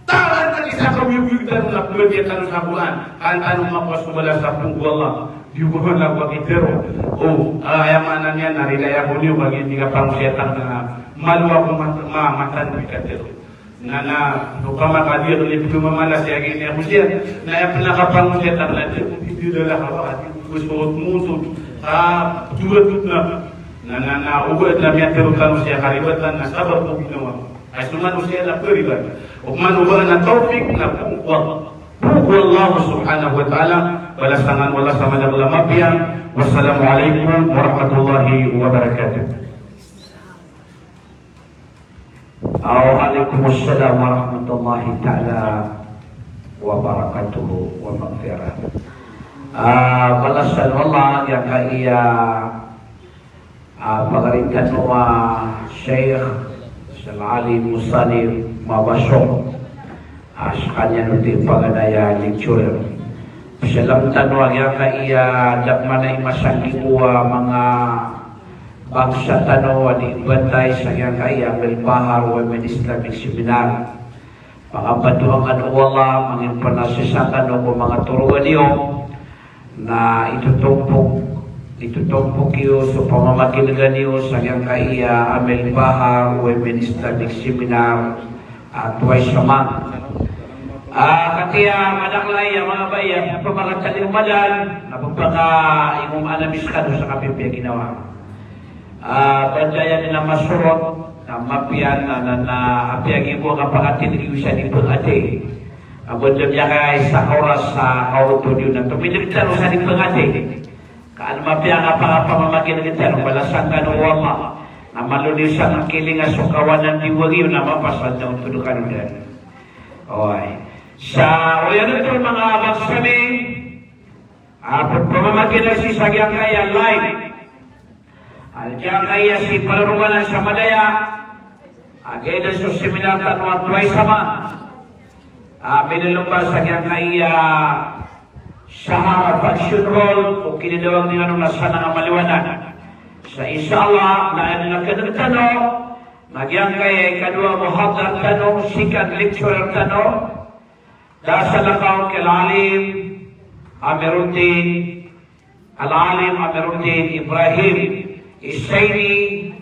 tahan tadi sa kawiwi tanu na pwede tanu sa Quran kan tanu mapasubala sa punggu Allah diubuhan na wakitero ayamanan niya narilaya ko niyo bagi tiga pangusyetan na malwa ko matan bikatero na lupa makadir ulit lumamalas ya gini ako siya na yung pinakapangusyetan na hindi nila kawakat gusto mutut tuwatut na ugat na miyatero tanu siya karibatan na sabar ko ginawa ay sumanusia na periban Umanuwa na taufik na bukwal. Allah subhanahu wa ta'ala. Balasangan wala sama na lamapyan. Wassalamualaikum warahmatullahi wabarakatuh. Waalaikumsalam warahmatullahi ta'ala wabarakatuh wa maghfirah. Balasan Allah yang kaya pagarikan wa Syekh Al-Ali Musanif Mabasok kanya nuti pagadaya lecturer salam tanwag yang kaya dakmanay masangki kuwa mga bangsa tanaw di bantay sa yang kaya Belbahar Women Islamic Seminar mga patuangan wala mga panasisakan o mga turuan niyo na itutumpok iyo sa pamamagilagan niyo sa yang kaya Belbahar Women Islamic Seminar twice a month. Katiya madaklay mga bayan pamakasan ng madan napagpaka imong anabis ka sa kapipya ginawa. Bandaya nila masurot na mapian na apyagi mo kapakatin niyo siya ni pangate. Abon niya kay sa oras sa auto niyo na tumiliptan sa ni pangate. Kaan mapian pamamagin ng tanong balasang ka ng wama. Na maluniw siya ng kilinga sukawanan di wagi na mapasad na utudukan ulan. Okay. Sa uyan ito mga bagsami, pagpamamagin na si Sagyang Kaya live. Sagyang Kaya si Palurungan sa Madaya, agay na sa seminar tanwa twice a month. Binilumba Sagyang Kaya sa faction hall, o kinidawag niya nung nasa nga maliwanan. Sa inshallah na nagtanong nagyang kay kadua muhadar tanong sikat lecturer tanong dasa lakaw kay Al-Alim Amiruddin Ibrahim Isaini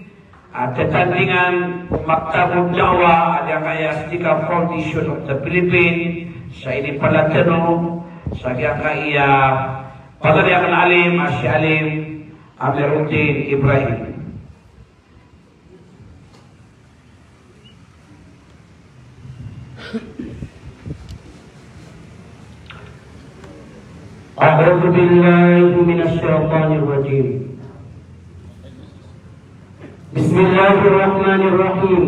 at tatandingan Maktabul Dawa at yung kaya Stika Foundation of the Philippines sa ini pala tanong sa kaya pagdari ang Al-Alim si Alim Amiruddin Ibrahim. A'udzu billahi minasy syaithanir rajim. Bismillahirrahmanirrahim.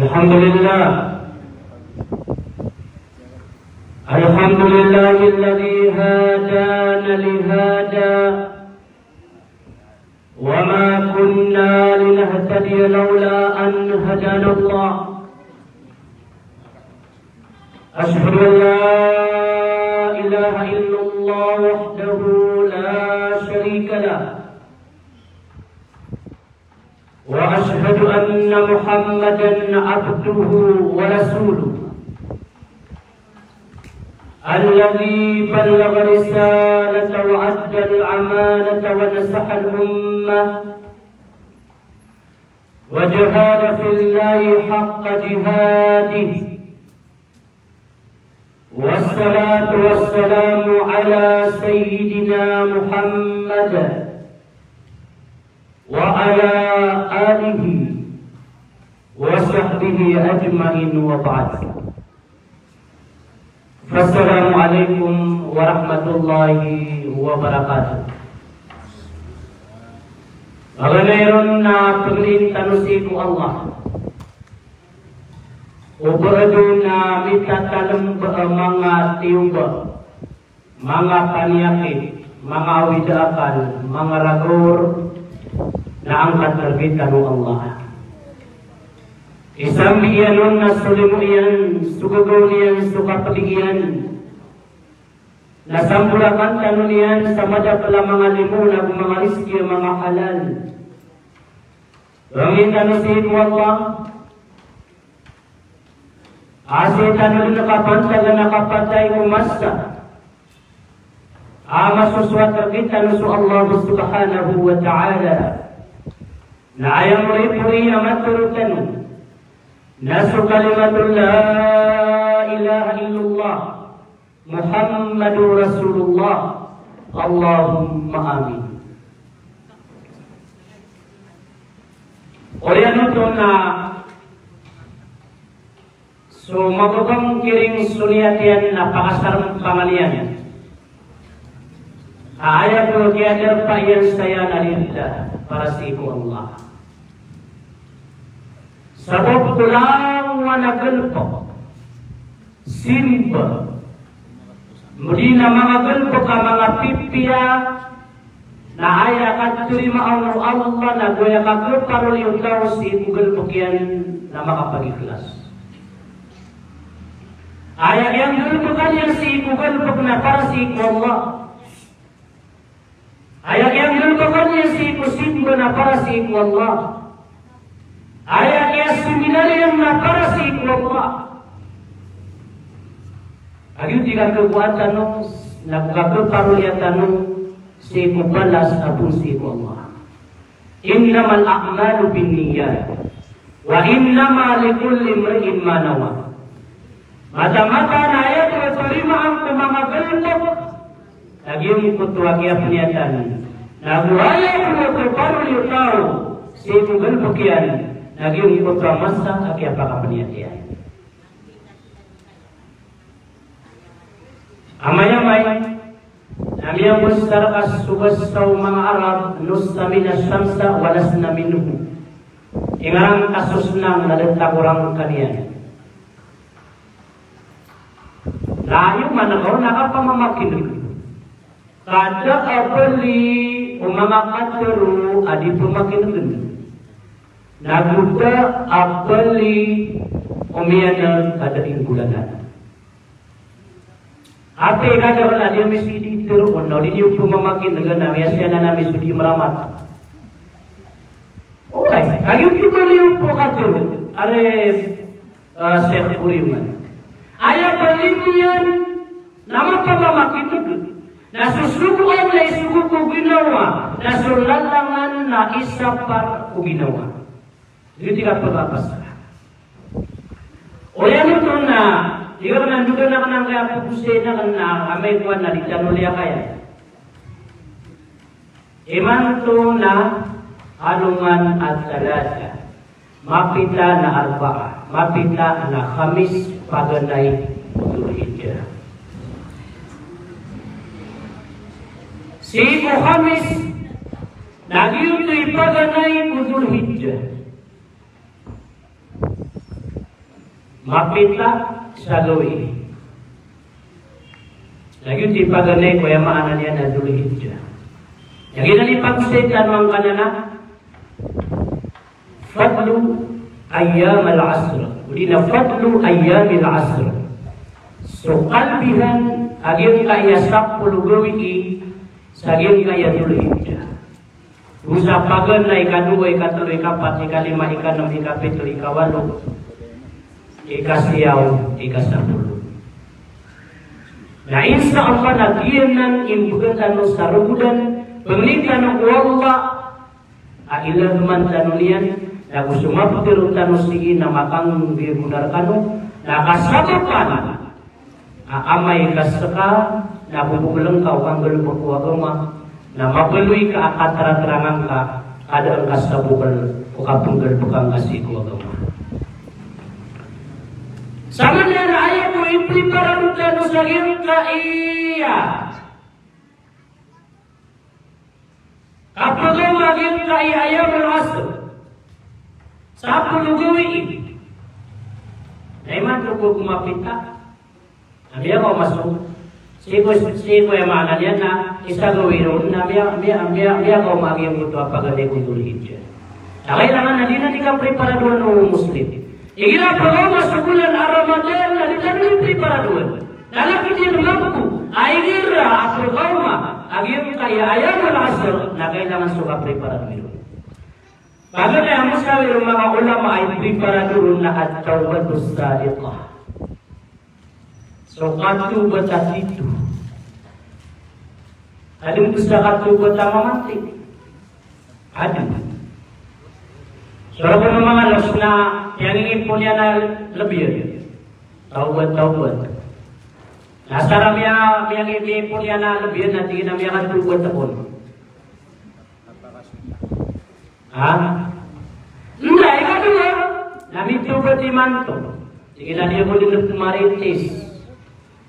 Alhamdulillah. الحمد لله الذي هدانا لهذا وما كنا لنهتدي لولا أن هدانا الله أشهد أن لا إله إلا الله وحده لا شريك له وأشهد أن محمدا عبده ورسوله الذي بلغ رسالة وأدى الأمانة ونصح الأمة وجاهد في الله حق جهاده والصلاة والسلام على سيدنا محمد وعلى آله وصحبه أجمعين وبعد. فالسلام عليكم ورحمة الله wabarakatuh. Mayroon na paglintanusin ko Allah. Uberdo na mitatalong mga tiyuba, mga panyakit, mga widakal, mga ragor na angkat terbitan Allah. Isang biyanon na sulimuyan, sugagawniyan, sukapaligyan, nasamburakan tanunian sa madapala mga limuna kung mga riski, mga halal. Bangin tanusin mo Allah, asitan mo nakapantag na nakapatay kumasa. Masuswat kita nusu Allah subhanahu wa ta'ala. Na ayang muripuri amaturutan. Nasu kalimatul la ilaha illallah. Muhammadur Rasulullah. Allahumma amin. Oleh itu na so magagam kiring suliatian na pakasarang pangalian. Ayat ko kiadar pa yan saya nalilda para sa iko Allah. Sabab ko lang wanagalpo simba muli na mga galpo ka mga pipiya na aya katuri maaw Allah na goya magluparol yung tao sa iko galpo kiyan na makapag-iklas. Ayat yang dulu kalian si bukan pernah para si Allah. Ayat yang dulu kalian si musim benar para si Allah. Ayat yang sebenarnya na para si Allah. Agiu tiga kekuatan nak paruliatan si balas abu si Allah. Innamal a'malu binniyat wa innama likulli imrin ma nawa. Mata-mata na ayat terima ang mga galpok lagi yung kutuwagi apniatan nabuhaya ko terparu yung tao si galpok yan lagi yung kutuwa masa aki apakapniatan amay-amay nami ang besar kasugas sa mga Arab nusta minas syamsa walas na minuhu ingarang kasus nang nalita kurang kanian. Layu managaw nakapamamakin. Kada apali umamakateru adi pemakin. Naguda apali umiana kada ingkulanan. Ate kada wala dia mesti ditiru ono di pemamakin dengan biasa na nami sudi meramat. Okay, kayu kita liu pokateru. Are Syekh Uriman. Ayat perlindungan nama pamamakin itu. Nasusuku oleh suku ginawa, nasulalangan na isapar ginawa. Itu tiga perlapas. Oleh itu na, jika menandukan nak kaya pusing nak amai kuan na dicanulia kaya. Iman tu na alungan at-talata, mapita na arba'a, mapita na khamis paganay Dzulhijjah. Si Khamis nagyuto ipaganay Dzulhijjah. Mapita sa gawi. Nagyuto ipaganay ko yamaan niya na Dzulhijjah. Yang inalipag-usitan mga kanana fadlu ayyam al-asr. Udina fadlu ayyam al-asr. So kalbihan aging kaya 10 gawi saging kaya Dzulhijjah. Usa pagan na ika-2, ika-3, ika-4, ika-5, ika-6, ika-7, ika-8, ika-9, ika-10. Na insya Allah nagiyanan imbugan sa rugudan penglitan ng Allah ailah man tanunian na gusto maputirutan sige na makang bibunar kanu nakasabapan amay kasaka na bubulang ka ukang galubog ko agama na mabuloy ka akatara-tarangan ka kada ang kasabukal o kapunggal bukang asiko agama. Sama na ayaw mo ipriparan ka no sa ka iya. Kapag maging ka iya ayaw mo aso. Sa pulugawi Naiman ko kumapita. Amia ko masuk. Sigo yang mana dia na isa gawin na biya ko maging buto apagade ko dulhidya. Kailangan na din na ka preparaduan ng Muslim. Igira pa ko masukulan Ramadan na din na preparaduan. Lalaki din mampu. Aigira ako kauma agim kaya ayaw malasar na kailangan suka preparaduan. Bago na ang sabi ng mga ulama ay preparaduan na at tawbatus sadiqah. So katubat at itu. Adung gusto katubat ang mamati. Adung. So ako ng mga los na yang ingin niya na lebih. Taubat. Nasarap yang ingin niya na lebih na tingin na niya katubat ako. Enggak, ikaw dulu. Namitubat iman to. Sige na dia boleh nak maritis.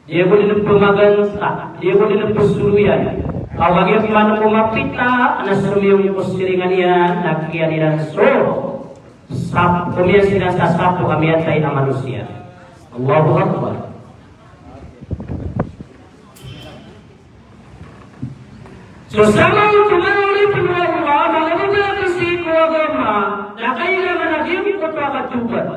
Dia boleh nak pemaganta. Dia boleh nak pesuluyan. Kau bagi mana pemapita, anak semiyong kusiringan niya, nakiyan niya so. Sap, kumiyan sila sa sapo kami at tayo na manusia. Allahu Akbar. So sama tumauli pinawala, mga kasi ko agama, na kailangan naging ko pakatubat.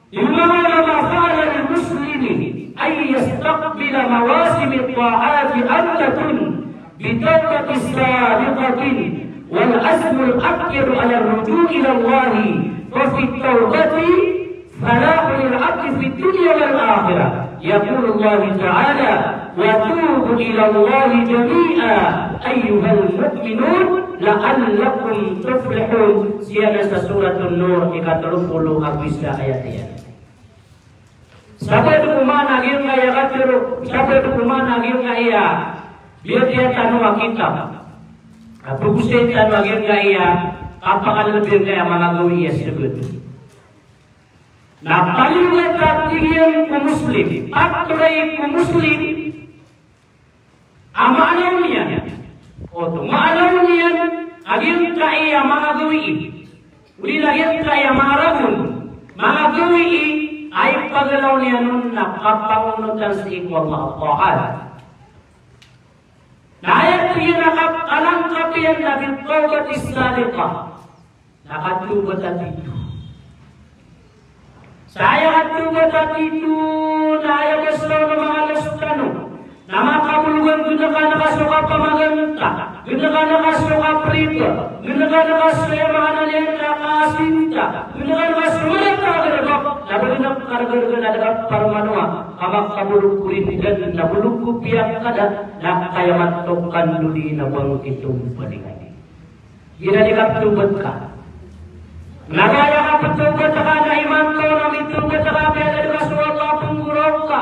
Yung mga namafala ng Muslimin ay yastakbila mawasim at-ta'ati antatun bitawbati sadiqatin wal asmul akir ala ruju' ila Allah wa fi tawbati falahul abdi fi dunya wal akhirah. Yaqulu Allah Ta'ala وَتُوبُوا إِلَى اللَّهِ جَمِيعًا أَيُّهَا الْمُؤْمِنُونَ لَعَلَّكُمْ تُفْلِحُونَ. Siya sa Suratul Nur 30 agwis na ayat yan. Sampai kumana agil nga iya katiro, sampai kumana agil nga iya. Biar dia tanong kitab. Pugusin tanong agil nga iya, kapag lebih nga mga gawin iya sebut. Na paling nagtatigyan ko Muslim, patuloy ko Muslim, amaanaw niya, o tumaanaw niya, aging kaya mga gawiin, uli lagyan kaya mga rabon, mga gawiin, ay pagalaw niya nun na kapangunutan sa ikwallah Allah. Nahayat niya nakakalang kapiyan na bitawbat isladika, nakatubat at ito. Saya katubat at ito, nahayag aslaw ng mga lastano, na makabulugan guna ka nakasuka pamaganta, guna ka nakasuka prito, guna ka nakasuka mga naliyan nakasinta, guna ka nakasuka nagkagaragap, laban na karagaragan na dapat parmanua, kamak kabulog ko rin ilan, nabulog ko piyak kada, nakayamatokan duli na bang itong paligay. Ginadikap tubat ka. Nagaya ka patubat ka na iman ko, namitubat ka kaya na nakasuka pungguraw ka.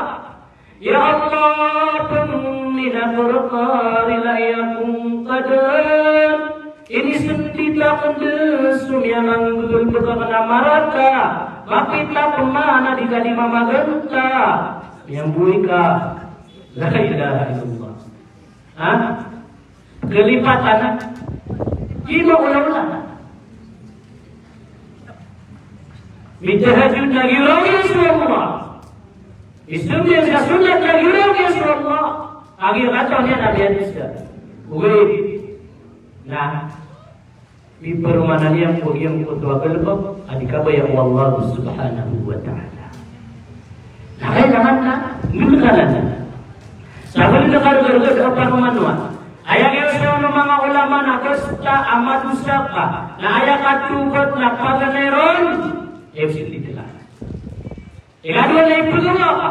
Ya Allah, pemina berkari layakung kadan. Ini sentita kendesum yang anggul berkata marata. Mapita pemana di kali mama genta. Yang buika. La ilaha illallah. Hah? Kelipatan. Gima ulang-ulang. Mitahajud lagi orang semua. Islam dia sunat lagi orang ya Allah. Agil kata dia Nabi Isa. Ugai. Nah, di perumahan yang pugyam kutua kelebab adikaba yang Allah Subhanahu wa taala. Nah, kailangan na ngulkalan. Sabi na kargarga apa manua. Ayang yung mga ulama na basta amadusa ka na ayak katugot na paganeron. Efsitila. Ikadua na ipagawa ka.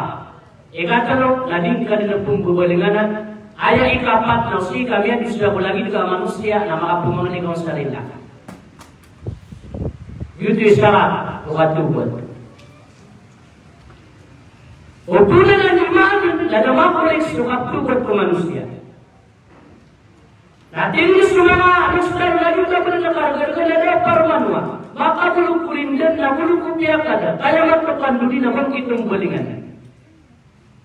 Ikatalo, nading ka nila pong bubalinganan. Aya ikapat na si kami at isla ko lagi ka manusia na makapumangan ikaw sa sarila. Yuto isara o katubot. Utulan ang iman na namakulik sukap-tukot ko manusia. Natin gusto mga alustar na yung kapag nakargar ka na daw parmanwa. Makabulog ko rin din na bulog ko piya ka na. Kaya matapanduli naman kitong balingan.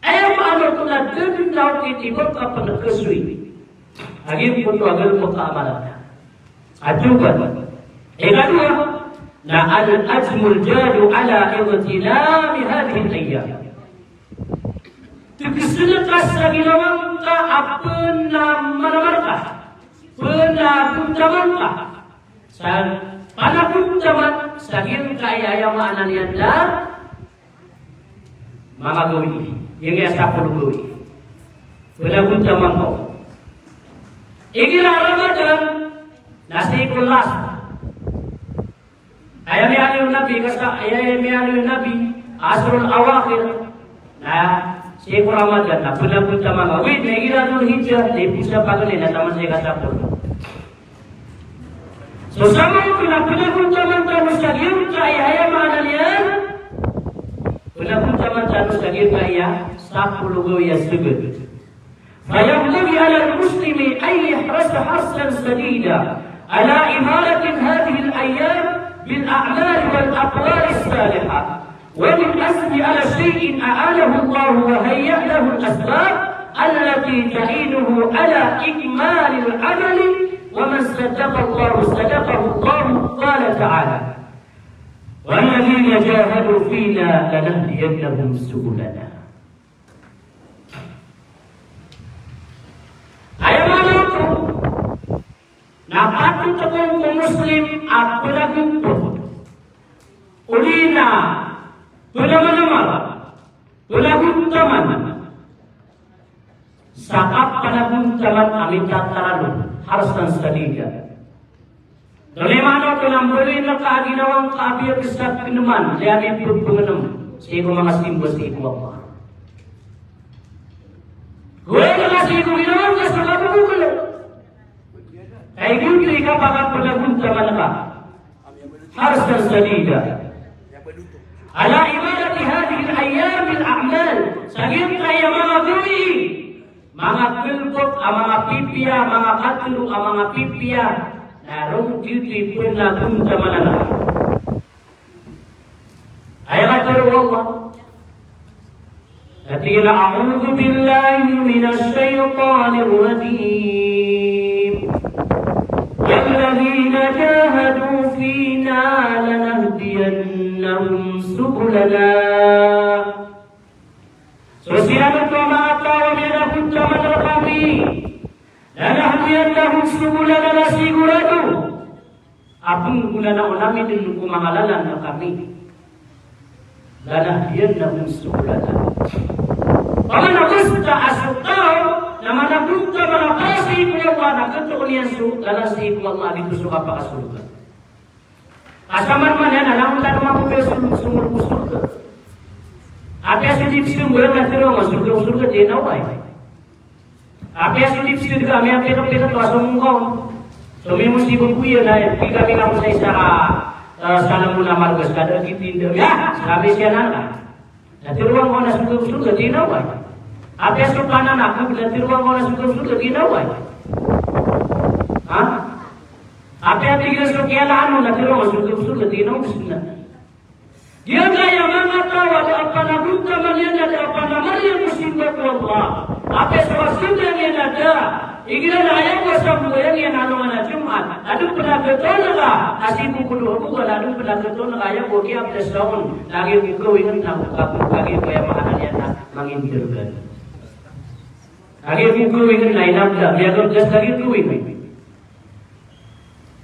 Ayaw paano ito na din daw kitibag kapag nagkasuy. Aging po ito agal mo kaamalan na. At yung ikadua, na al-ajmul jadu ala ightilami hadhihi al-ayyam. Tukisunod ka sa ginawang ka apun na manamar ka. Penaguntaman ka. Sa panaguntaman, sa ayayamaan niyan na mga gawin. Yung sa pulugoy. Penaguntaman ko. Ramadan, nasa ikulas. Ayami yung Nabi, ayami yung Nabi, Asrul Awakir, na Siyempre Ramadan, na punta mga wait, may ginadong hijab, di po siya pagaling, nataman siya kasapon. So sama yung punta-puntaman tano sa giyong kaya mana niyan, punta-puntaman tano sa giyong kaya, sa pulugaw ya sugod. فينبغي على المسلم أن يحرص حرصا شديدا على إمارة هذه الأيام بالأعمال والأقوال الصالحة وبالحث على شيء أعانه الله وهيأ له الأسباب التي تعينه على إكمال العمل ومن صدقه الله قال تعالى والذين جاهدوا فينا لنهدينهم سبلنا. Napatut akong Muslim at palagumpot. Ulina, tulaman-naman, tulaguntaman. Sakap palaguntaman amin tataralo, harus ng salida. Dolemano tunambulin na kaginawang kaabiyag sa pinuman, liyamin pagpunganam, sa iyo mga simbo sa iyo Allah. Huwag na sa iyo ginawan ka sa kapabukalo. Ay hindi ka baka palaguntaman ka. Harsan sadida. Ala ibadati hadhihi al-ayyam bil-a'mal. Sagim kaya mga gawi. Mga kulpot, ang mga pipya, mga katlo, ang mga pipya. Narong duty palaguntaman na. Ay kataro Allah. Natin a'udhu billahi minash shaytanir rajim. والذين جاهدوا فينا لنهدينهم سبلنا. Sosial mga tao minaguntaman na kami. Lanahdiyannahum subulana na sigurado. Apong gunanaon namin din kumangalalan na kami. Lanahdiyannahum subulana. Paman gusta asal tao na managunta mga kasi kaya wala katulad niyan dalam si Allah dito suka pakasulugan. Asaman man yan, alam mo tayo mga sumurusulugan. Api asin dipsi yung bulan natin ang sulugan din away. Api asin dipsi yung kami ang peka-peka to asong mungkaw. So may musibong kuya na kami nga mo sa isa salam muna margas kada kitinda. Ya, sabi siya na. Natiruang ko na sulugan din away. Api asin kanan aku natiruang ko na sulugan din away. Apa yang kita suka lalu nanti orang suka tidak usah. Dia kaya mana tahu ada apa namunta mana ada apa namanya musibah Allah. Apa sesuatu yang ada. Ikhlas ayat wasam yang anu mana Jumat. Adu pernah betul lah. Asih buku buku adu pernah betul ayat bukti apa setahun lagi buku ini nak buka lagi kaya mana dia nak menginterkan. Lagi buku ini lain apa? Dia kerja lagi buku ini.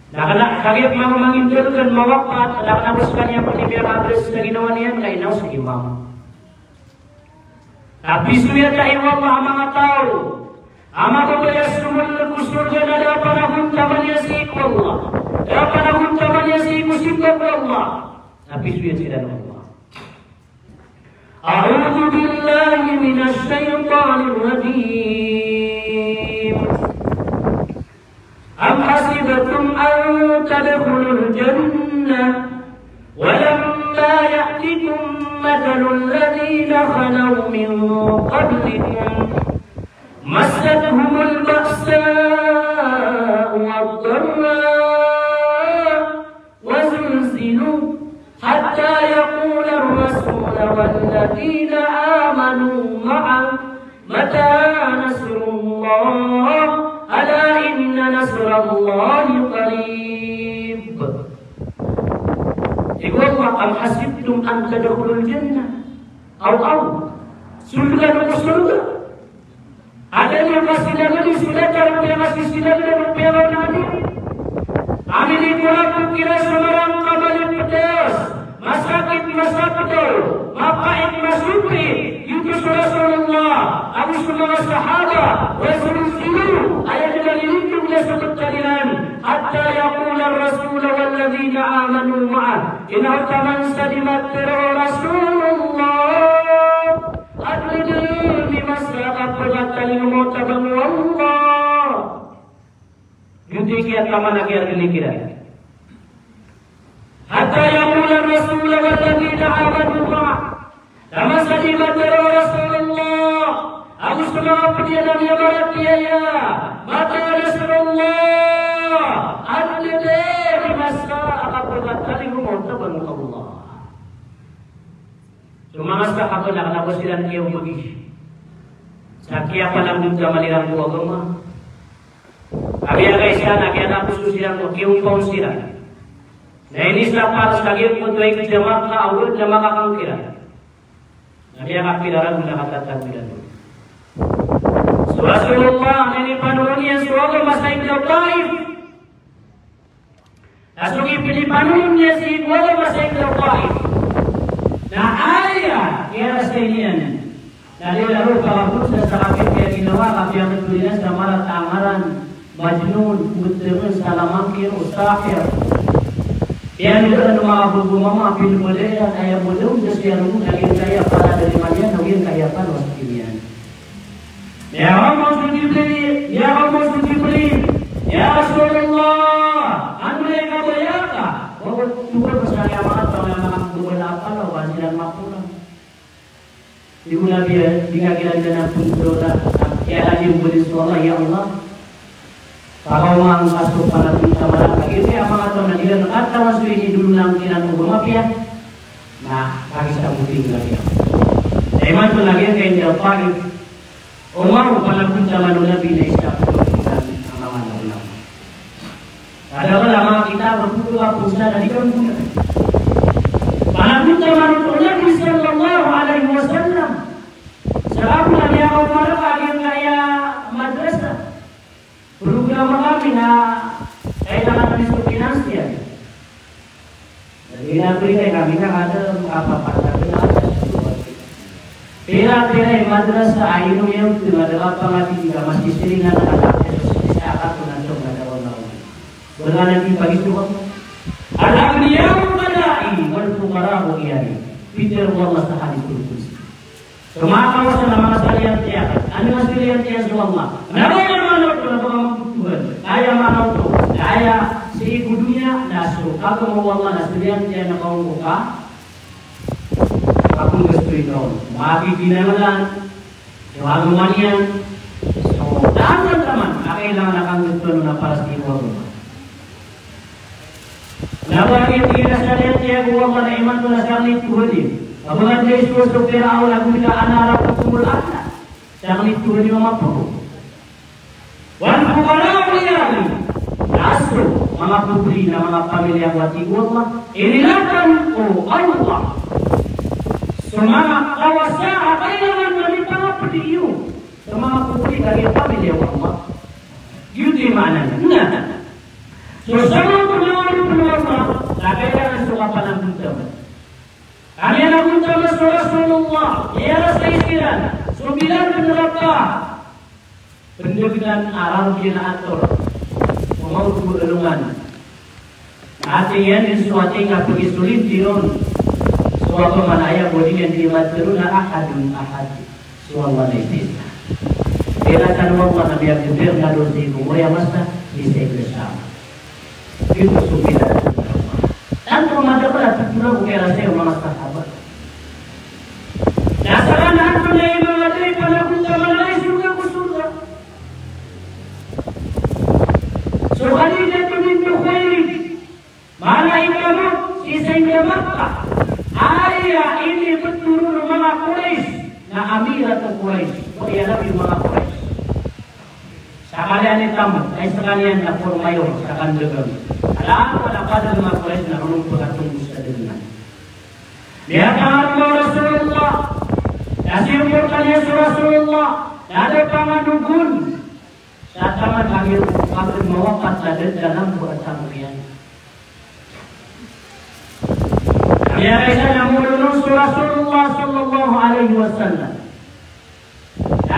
Nak kagip mga manginterkan mawakpat, nak nabuskan yang penibiyang adres na ginawa niyan, kainaw sa imam. Tapi suya tayo Allah mga tao, ama ko ba yung sumunod kusurga na daw panahon taman niya si Allah, daw panahon taman niya si musibah Allah. Tapi suya sila ng Allah. A'udhu billahi minash shaytanir rajim. أم حسبتم أن تدخلوا الجنة ولما يأتكم مثل الذين خلوا من قبلكم مستهم البأساء والضراء وزلزلوا حتى يقول الرسول والذين آمنوا معه متى نصر الله ألا إن نصر الله قريب. Ikhwan, am hasibtum an tadkhulul jannah aw surga dan surga. Ada yang masih lagi sudah cara yang masih sudah dan piala nabi. Amin ikulaku kira semarang kabali pedas. Masakit masakdol, mapait masukri. Yunus Rasulullah, Abu Sulaimah sahabat, Rasulullah. Ayat dari itu dia sebut kalian. Hatta yaqula ar-rasul walladzina amanu ma'ah. Inna taman sadimat Rasulullah. Adlidu bimasraqat berbatal mutabang wallah. Yudi kiat kamana kiat kira. Hatta yaqula ar-rasul walladzina amanu ma'ah. Taman sadimat Rasulullah. Abu Sulaimah dia dan ya barat dia ya. Mata Rasulullah. Adlidu bimasraqat berbatal mutabang wallah. Sumangas ka ako na kanabusiran kayo magi. Sakya pa lang dun sa malirang ko agama. Abia guys yan, kaya tapos ko silang ko kiyong paun sila. Nainis lang para sa kiyong ko tuway ko jamak ka, awal jamak ka kang kira. Abia ka pilaran mo nakatatag nila doon. So Rasulullah, ninipanuan niya so ako masayang daw taif. Nasuki pinipanuan niya si Iguala masayang daw taif. Na ayah kira sa iniyan. Nalilaro kawapusa sa kapit kaya ginawa kapiyang tulinas na marat amaran majnun, butirun, salamangkir, usahir. Yan doon ang mga bugumama pinulera kaya mo doon kasi yan mo naging kaya para dari malian naging kaya pa no sa kiniyan. Ya Allah Jibril, ya Allah Jibril, ya Rasulullah, ano yung kabaya ka? Huwag tuwa masaya mga bumulapa o basilan makulang. Di ko na biya, di ka kilala na punto na kaya alim bulis ko Allah, ya Allah. Kalau mang kaso para kita malang kagiri ang mga ito na nila nakatawan so ini dulu lang kinanong bumapya na kakita muting lagi. Dahil man ito lagi kayo niya pagin umaro palapunta manula binaisya po ang mga naulang. Ada pala mga kita berpulang pusa dari kampung. Palapunta manula Nabi sallallahu alaihi wasallam. Salamu alaihi wa sallam kaya madrasah. Program kami na kailangan kami sa finansial. Jadi nabili kami na ada apa-apa na pera yang madrasah ayun yang tidak ada pangati juga masih sering anak-anak saya akan menantung ada orang. Berlanan di pagi itu ada beliau badai wal fuqara iyani. Peter wallah sahadi kurus. Kemana kawasan nama sekalian tiada. Anu sekalian tiada Allah. Nama Ayah mana tu? Ayah si dunia nasu. Kalau mau Allah nasrian dia nak kau buka. Aku gestui kau. Maafi dinalan. Jawabu manian. So teman-teman, kailangan akan betul na para sa iwo. Nabagin kita sekalian dia Allah na iman tu nasalit tuhudi. Apabila dia Yesus tu Firaun aku tidak anak kumul anak. Jangan itu di mampu. Wan fuqara iyali. Nasu mga putri na mga pamilya wati Allah. Inilakan o Allah. So mga kawasa kailangan kami pangapati yun. So mga putri kami pamilya Allah. Yun di mana na. So sa mga pangalaman na kailangan suka pa ng buntaman. Kami ang buntaman sa Rasulullah. Iyara sa isiran. So bilang peneraka. Pendidikan Arab dia nak atur mau berulungan artinya di suatu yang pergi sulit dirun suatu manaya bodi yang dimateruna ahadun ahad suatu itu bila kan Allah nabi Jibril ngadur di umur yang masa bisa bersama itu sudah tanpa mada berat itu bukan rasa yang sahabat Quraisy. O iyan yung mga Quraisy. Sakalian tamu, ay sakalian na formayo sa kandagang. Alam ko na kada mga Quraisy na runong pagkatungkol sa dengan. Biarkan Rasulullah, nasibur kalian Rasulullah, ada pangadugun. Sa taman hangil kapag mawapat na dalam buat samrian. Biarkan namulunong Rasulullah sallallahu alaihi wasallam.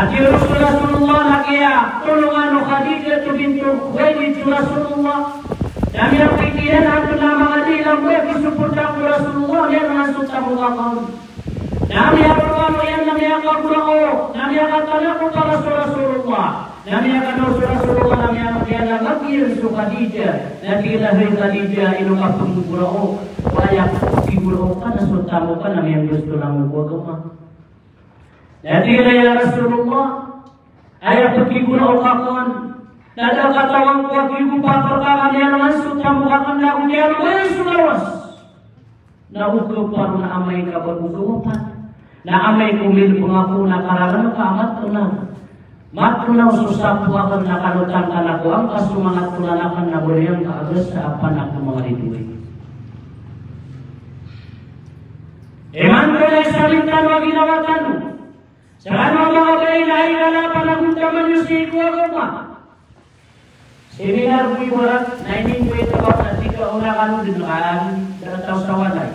Akhir Rasulullah nakiya tulungan Khadijah bintu Khuwailid Rasulullah. Kami ang pikiran ato na mga dilang mo suporta ko Rasulullah yan ang suta mo kakao. Nami ang pagkano yan nami ang kakurao. Nami ang katala ko para sa Rasulullah. Nami ang katala sa Rasulullah nami ang kaya lagir sa Khadijah. Nakilahin Khadijah inukapang kurao. Kaya siguro ka na suta mo ka nami ang gusto lang mo gagawa. Natila ya Rasulullah ayat pagkiguro kakon nada katawang ko akigo paparkakan niya naman sutang mukakan na niya naman sulawas naugaw paro na amay ka bagugawapan na amay kumil pangako na karangan ka matrunaw susapu akan nakalutang ka ang kasumangat tulanakan na bolehang kaagas sa apan ako mga riduwi eman ko na isalintan wa ginawatan Sarano mga kainay na panagpuntaman yung sigo ako Seminar ko ibarat 1920 about na tika una kanong dinukaan darat sa walay.